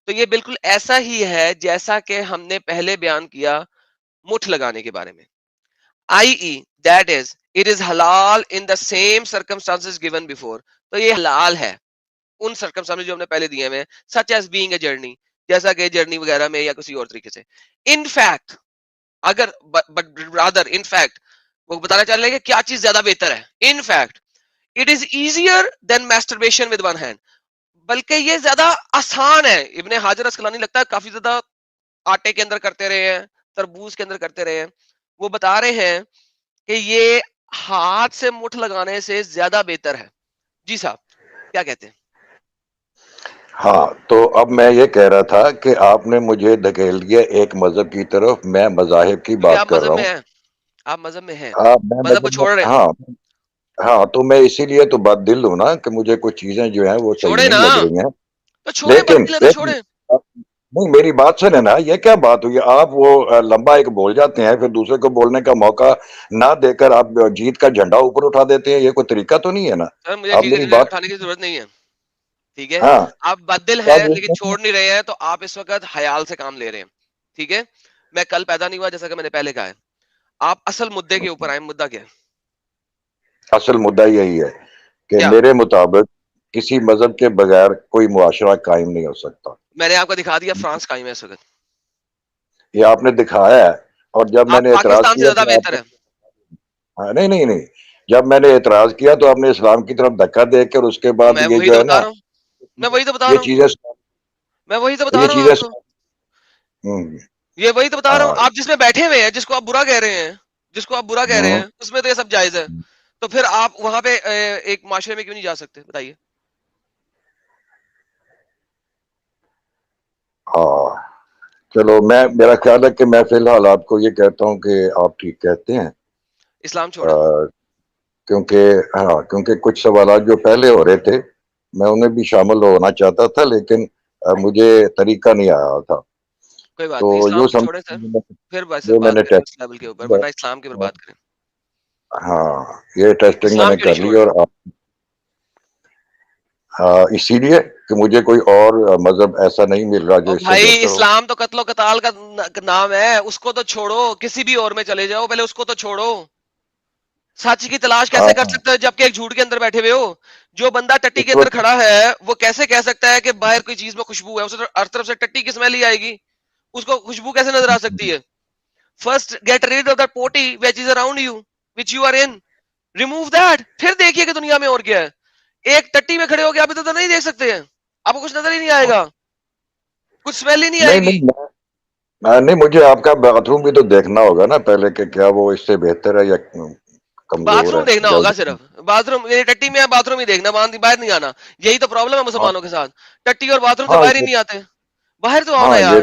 [SPEAKER 1] تو یہ بالکل ایسا ہی ہے جیسا کہ ہم نے پہلے بیان کیا مٹھ لگانے کے بارے میں. i.e. that is it is halal in the same circumstances given before. تو یہ حلال ہے ان سرکمسٹانسز جو ہم نے پہلے دیے ہوئے ہیں, such as being a journey, جیسا کہ جرنی وغیرہ میں یا کسی اور طریقے سے. in fact اگر but rather in fact وہ بتانا چاہ رہے ہیں کہ کیا چیز زیادہ بہتر ہے. in fact it is easier than masturbation with one hand. بلکہ یہ زیادہ آسان ہے. ابن حجر اسقلانی لگتا ہے کافی زیادہ آٹے کے اندر کرتے رہے ہیں, تربوز کے اندر کرتے رہے ہیں. وہ بتا رہے ہیں کہ یہ ہاتھ سے مٹھ لگانے سے زیادہ بہتر ہے. جی صاحب کیا کہتے ہیں؟
[SPEAKER 4] ہاں تو اب میں یہ کہہ رہا تھا کہ آپ نے مجھے دھکیل دیا ایک مذہب کی طرف, میں مذاہب کی
[SPEAKER 1] کیونکہ
[SPEAKER 4] بات
[SPEAKER 1] آپ
[SPEAKER 4] کر
[SPEAKER 1] مذہب
[SPEAKER 4] رہا
[SPEAKER 1] میں
[SPEAKER 4] ہوں.
[SPEAKER 1] ہیں, آپ مذہب میں ہیں,
[SPEAKER 4] میں
[SPEAKER 1] مذہب کو چھوڑ رہے ہیں.
[SPEAKER 4] ہاں ہاں تو میں اسی لیے تو بد دل ہوں نا کہ مجھے کچھ چیزیں جو ہیں وہ صحیح
[SPEAKER 1] چھوڑے
[SPEAKER 4] نہیں
[SPEAKER 1] نا,
[SPEAKER 4] لگ رہی ہیں.
[SPEAKER 1] تو چھوڑے,
[SPEAKER 4] لیکن
[SPEAKER 1] بدل ہے تو چھوڑے.
[SPEAKER 4] نہیں میری بات سنیں نا, یہ کیا بات ہوئی؟ آپ وہ لمبا ایک بول جاتے ہیں پھر دوسرے کو بولنے کا موقع نہ دے کر آپ جیت کا جھنڈا اوپر اٹھا دیتے ہیں. یہ کوئی طریقہ تو نہیں ہے نا.
[SPEAKER 1] سر مجھے
[SPEAKER 4] آپ
[SPEAKER 1] ٹھیک
[SPEAKER 4] میری
[SPEAKER 1] ہے
[SPEAKER 4] بات
[SPEAKER 1] اٹھانے کی ضرورت نہیں ہے, ٹھیک ہے.
[SPEAKER 4] ہاں
[SPEAKER 1] آپ بدل
[SPEAKER 4] تو
[SPEAKER 1] ہے
[SPEAKER 4] آپ
[SPEAKER 1] لیکن چھوڑ نہیں رہے ہیں, تو آپ اس وقت حیال سے کام لے رہے ہیں, ٹھیک ہے. میں کل پیدا نہیں ہوا جیسا کہ میں نے پہلے کہا ہے. آپ اصل مدے کے اوپر آئے. مدعا کیا ہے؟
[SPEAKER 4] اصل مدعا یہی ہے کہ
[SPEAKER 1] کیا
[SPEAKER 4] میرے مطابق کسی مذہب کے بغیر کوئی معاشرہ قائم نہیں ہو سکتا.
[SPEAKER 1] میں نے آپ کو دکھا دیا فرانس قائم ہے اس وقت.
[SPEAKER 4] یہ آپ نے دکھایا ہے, اور جب میں
[SPEAKER 1] آپ
[SPEAKER 4] نے اعتراض
[SPEAKER 1] پاکستان سے
[SPEAKER 4] کیا
[SPEAKER 1] زیادہ
[SPEAKER 4] تو آپ
[SPEAKER 1] بہتر ہے.
[SPEAKER 4] نہیں نہیں نہیں, جب میں نے اعتراض کیا تو آپ نے اسلام کی طرف دھکا دے کر اس کے بعد
[SPEAKER 1] میں
[SPEAKER 4] یہ
[SPEAKER 1] وہی
[SPEAKER 4] جو
[SPEAKER 1] تو
[SPEAKER 4] ہے
[SPEAKER 1] بتا
[SPEAKER 4] نا
[SPEAKER 1] رہا ہوں, میں وہی تو بتا
[SPEAKER 4] یہ
[SPEAKER 1] رہا ہوں,
[SPEAKER 4] چیزیں
[SPEAKER 1] میں وہی تو بتا
[SPEAKER 4] یہ
[SPEAKER 1] رہا ہوں
[SPEAKER 4] چیزیں
[SPEAKER 1] آپ کو, یہ وہی تو بتا رہا ہوں. آپ جس میں بیٹھے ہوئے ہیں, جس کو آپ برا کہہ رہے ہیں, جس کو آپ برا کہہ رہے ہیں, اس میں تو یہ سب جائز ہے. تو پھر آپ وہاں پہ ایک معاشرے میں کیوں نہیں جا سکتے بتائیے؟
[SPEAKER 4] ہاں چلو, میرا خیال ہے کہ میں فی الحال آپ کو یہ کہتا ہوں کہ آپ ٹھیک کہتے ہیں.
[SPEAKER 1] اسلام چھوڑیں.
[SPEAKER 4] کیونکہ کچھ سوالات جو پہلے ہو رہے تھے میں انہیں بھی شامل ہونا چاہتا تھا, لیکن مجھے طریقہ نہیں آیا تھا.
[SPEAKER 1] کوئی بات
[SPEAKER 4] تو
[SPEAKER 1] نہیں, اسلام
[SPEAKER 4] یوں
[SPEAKER 1] کو چھوڑیں سر, پھر ویسے
[SPEAKER 4] جو میں
[SPEAKER 1] بات
[SPEAKER 4] نے
[SPEAKER 1] کریں اس لیول کے اوپر, ورنہ اسلام کے اوپر بات کریں.
[SPEAKER 4] ہاں یہ ٹیسٹنگ میں
[SPEAKER 1] اسلام
[SPEAKER 4] نے
[SPEAKER 1] کیوں
[SPEAKER 4] کر
[SPEAKER 1] نہیں
[SPEAKER 4] لی,
[SPEAKER 1] چھوڑ رہے؟
[SPEAKER 4] اور اسی لیے کہ مجھے کوئی اور مذہب ایسا نہیں مل رہا جو
[SPEAKER 1] اور
[SPEAKER 4] اس سے
[SPEAKER 1] بھائی
[SPEAKER 4] بہتر ہو.
[SPEAKER 1] اسلام تو قتل و قتال کا نام ہے, اس کو تو چھوڑو, کسی بھی اور میں چلے جاؤ, پہلے اس کو تو چھوڑو. سچ کی تلاش کیسے کر
[SPEAKER 4] ہاں
[SPEAKER 1] سکتے ہو جبکہ ایک جھوٹ کے اندر بیٹھے ہوئے ہو؟ جو بندہ ٹٹی کے
[SPEAKER 4] اس
[SPEAKER 1] اندر
[SPEAKER 4] وقت
[SPEAKER 1] کھڑا ہے وہ کیسے کہہ سکتا ہے کہ باہر کوئی چیز میں خوشبو ہے؟ اسے ہر طرف سے ٹٹی کی اسمیل ہی آئے گی, اس کو خوشبو کیسے نظر آ سکتی ہے؟ First get rid of that potty which is around you, which you are in, remove that, پھر دیکھیے کہ دنیا میں اور کیا ہے. ایک ٹٹی میں کھڑے ہو کے آپ ادھر نہیں دیکھ سکتے ہیں, آپ کو کچھ نظر ہی نہیں آئے گا, کچھ اسمیل ہی نہیں آئے
[SPEAKER 4] نہیں
[SPEAKER 1] گی.
[SPEAKER 4] نہیں, مجھے آپ کا باتھ روم بھی تو دیکھنا ہوگا نا پہلے کہ کیا وہ اس سے بہتر ہے یا
[SPEAKER 1] باتھ
[SPEAKER 4] کمزور
[SPEAKER 1] روم
[SPEAKER 4] ہے.
[SPEAKER 1] دیکھنا ہوگا, صرف باتھ روم, ٹٹی میں باتھ روم ہی دیکھنا, باہر نہیں آنا. یہی تو پرابلم ہے مسلمانوں کے ساتھ, ٹٹی اور باتھ روم سے
[SPEAKER 4] ہاں
[SPEAKER 1] باہر ہی نہیں آتے. باہر تو آؤ نا
[SPEAKER 4] ہاں
[SPEAKER 1] یار,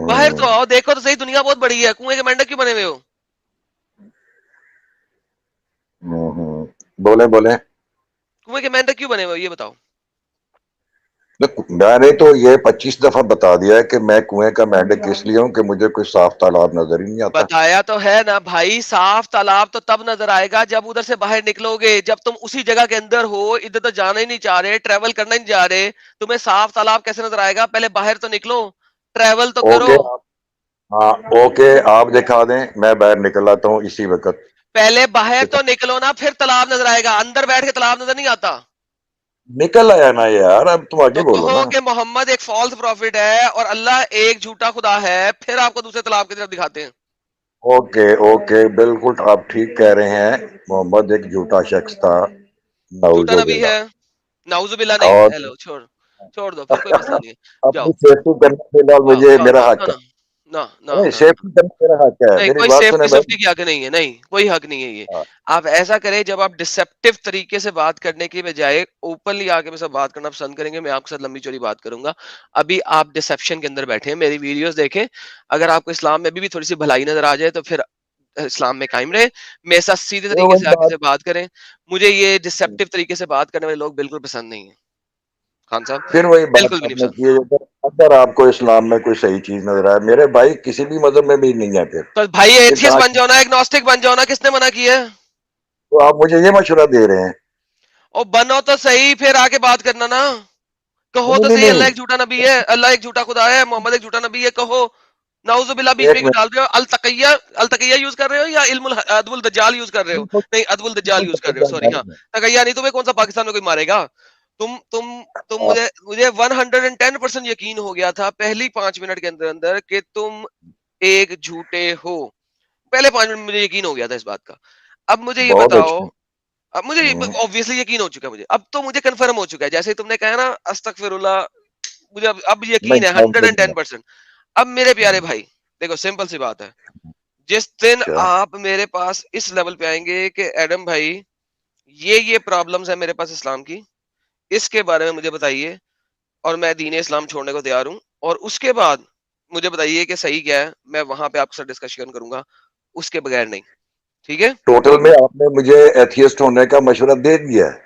[SPEAKER 1] باہر تو
[SPEAKER 4] ہوں،
[SPEAKER 1] آؤ, دیکھو تو صحیح, دنیا بہت بڑی ہے, کنویں کے مینڈک کیوں بنے ہوئے ہو؟
[SPEAKER 4] بولیں بولیں.
[SPEAKER 1] کنویں کے مینڈک کیوں بنے ہوئے ہو یہ بتاؤ؟
[SPEAKER 4] میں نے تو یہ 25 دفعہ بتا دیا ہے کہ میں کنویں کا مینڈک اس لیے ہوں کہ مجھے کوئی صاف تالاب نظر ہی نہیں آتا.
[SPEAKER 1] بتایا تو ہے نا بھائی, صاف تالاب تو تب نظر آئے گا جب ادھر سے باہر نکلو گے, جب تم اسی جگہ کے اندر ہو, ادھر تو جانا ہی نہیں چاہ رہے, ٹریول کرنا ہی نہیں جا رہے, تمہیں صاف تالاب کیسے نظر آئے گا؟ پہلے باہر تو نکلو, ٹریول تو کرو.
[SPEAKER 4] اوکے ہاں اوکے, آپ دکھا دیں, میں باہر نکل آتا ہوں اسی وقت.
[SPEAKER 1] پہلے باہر تو نکلو نا, پھر تالاب نظر آئے گا, اندر بیٹھ کے تالاب نظر نہیں آتا.
[SPEAKER 4] نکل آیا نا یار, اب تم
[SPEAKER 1] تو
[SPEAKER 4] آگے بولو
[SPEAKER 1] کہو
[SPEAKER 4] نا.
[SPEAKER 1] کہ محمد ایک فالس پروفٹ ہے اور اللہ ایک جھوٹا خدا ہے, پھر آپ کو دوسرے تالاب کی طرف دکھاتے ہیں.
[SPEAKER 4] اوکے بالکل آپ ٹھیک کہہ رہے ہیں, محمد ایک جھوٹا شخص تھا,
[SPEAKER 1] جھوٹا
[SPEAKER 4] نعوذ
[SPEAKER 1] نبی
[SPEAKER 4] باللہ.
[SPEAKER 1] ہے, نعوذ باللہ نہیں,
[SPEAKER 4] اور
[SPEAKER 1] ہیلو چھوڑ دو, پھر کوئی مسئلہ نہیں ہے, جاؤ
[SPEAKER 4] اپنی سیفٹی کرنے کے بعد
[SPEAKER 1] جاؤ
[SPEAKER 4] مجھے
[SPEAKER 1] جاؤ
[SPEAKER 4] میرا
[SPEAKER 1] جاؤ,
[SPEAKER 4] حق ہے. نہیں
[SPEAKER 1] نہ
[SPEAKER 4] سیفٹی کرنا میرا حق ہے,
[SPEAKER 1] نہیں,
[SPEAKER 4] میری
[SPEAKER 1] کوئی
[SPEAKER 4] بات سنیں
[SPEAKER 1] سیفٹی
[SPEAKER 4] بھائی.
[SPEAKER 1] کی حق نہیں ہے, نہیں کوئی حق نہیں ہے یہ.
[SPEAKER 4] ہاں،
[SPEAKER 1] آپ ایسا کریں, جب آپ ڈسپٹیو طریقے سے بات کرنے کی بجائے اوپنلی آ کے میرے ساتھ بات کرنا پسند کریں گے, میں آپ کے ساتھ لمبی چوڑی بات کروں گا. ابھی آپ ڈسپشن کے اندر بیٹھے ہیں, میری ویڈیوز دیکھیں, اگر آپ کو اسلام میں بھی تھوڑی سی بھلائی نظر آ جائے تو پھر اسلام میں قائم رہے, میرے ساتھ سیدھے
[SPEAKER 4] پھر
[SPEAKER 1] طریقے
[SPEAKER 4] وہی
[SPEAKER 1] سے آگے سے بات کریں. مجھے یہ ڈسپٹیو طریقے سے بات کرنے والے لوگ بالکل پسند نہیں ہیں خان صاحب,
[SPEAKER 4] پھر وہی بات
[SPEAKER 1] بالکل بھی
[SPEAKER 4] آپ
[SPEAKER 1] نہیں
[SPEAKER 4] نے
[SPEAKER 1] پسند.
[SPEAKER 4] کی ہے. اگر آپ کو اسلام میں کوئی صحیح چیز نظر آئے، میرے بھائی کسی بھی مذہب میں بھی نہیں ہے پھر
[SPEAKER 1] تو بھائی ایتھیسٹ
[SPEAKER 4] کہاں
[SPEAKER 1] بن جاؤ نا، ایگنوسٹک بن جاؤ نا، کس نے منع کیا ہے؟
[SPEAKER 4] تو آپ مجھے یہ مشورہ دے رہے ہیں؟
[SPEAKER 1] اور بنو تو صحیح، پھر آگے بات کرنا نا، کہو
[SPEAKER 4] نہیں
[SPEAKER 1] تو
[SPEAKER 4] نہیں
[SPEAKER 1] صحیح اللہ
[SPEAKER 4] نہیں،
[SPEAKER 1] ایک جھوٹا نبی ہے، اللہ ایک جھوٹا خدا ہے، محمد ایک جھوٹا نبی ہے، کہو۔ نعوذ باللہ بیچ میں
[SPEAKER 4] ایک
[SPEAKER 1] کیوں ڈال رہے ہو؟ التقیہ، التقیہ یوز کر رہے ہو یا علم ادب الدجال یوز کر رہے ہو؟ نہیں، ادب الدجال یوز کر رہے ہو، سوری، ہاں تقیہ نہیں، تمہیں کون سا پاکستان میں کوئی مارے گا؟ تم مجھے 110% یقین ہو گیا تھا پہلی 5 منٹ کے اندر اندر کہ تم ایک جھوٹے ہو، پہلے 5 منٹ مجھے یقین ہو گیا تھا اس بات کا۔ اب مجھے یہ
[SPEAKER 4] بہت
[SPEAKER 1] بتاؤ،
[SPEAKER 4] اچھا۔
[SPEAKER 1] اب مجھے obviously یقین ہو چکا ہے، مجھے اب تو مجھے کنفرم ہو چکا ہے، جیسے تم نے کہا نا استغفر اللہ، مجھے اب یقین ہے 110%۔ اب میرے پیارے بھائی دیکھو، سمپل سی بات ہے، جس دن
[SPEAKER 4] کیا
[SPEAKER 1] آپ میرے پاس اس لیول پہ آئیں گے کہ ایڈم بھائی یہ پرابلمز ہے میرے پاس اسلام کی، اس کے بارے میں مجھے بتائیے اور میں دین اسلام چھوڑنے کو تیار ہوں، اور اس کے بعد مجھے بتائیے کہ صحیح کیا ہے، میں وہاں پہ آپ کے ساتھ ڈسکشن کروں گا، اس کے بغیر نہیں، ٹھیک ہے؟
[SPEAKER 4] ٹوٹل میں آپ نے مجھے ایتھیسٹ ہونے کا مشورہ دے دیا ہے؟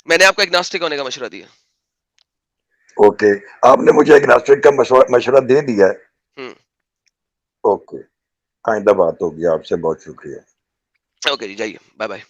[SPEAKER 1] میں نے آپ کو ایگناسٹک ہونے کا مشورہ دیا۔
[SPEAKER 4] اوکے، آپ نے مجھے ایگناسٹک کا مشورہ دے دیا ہے؟ اوکے، آئندہ بات ہوگی، آپ سے بہت شکریہ۔
[SPEAKER 1] اوکے جی، جائیے، بائے بائے۔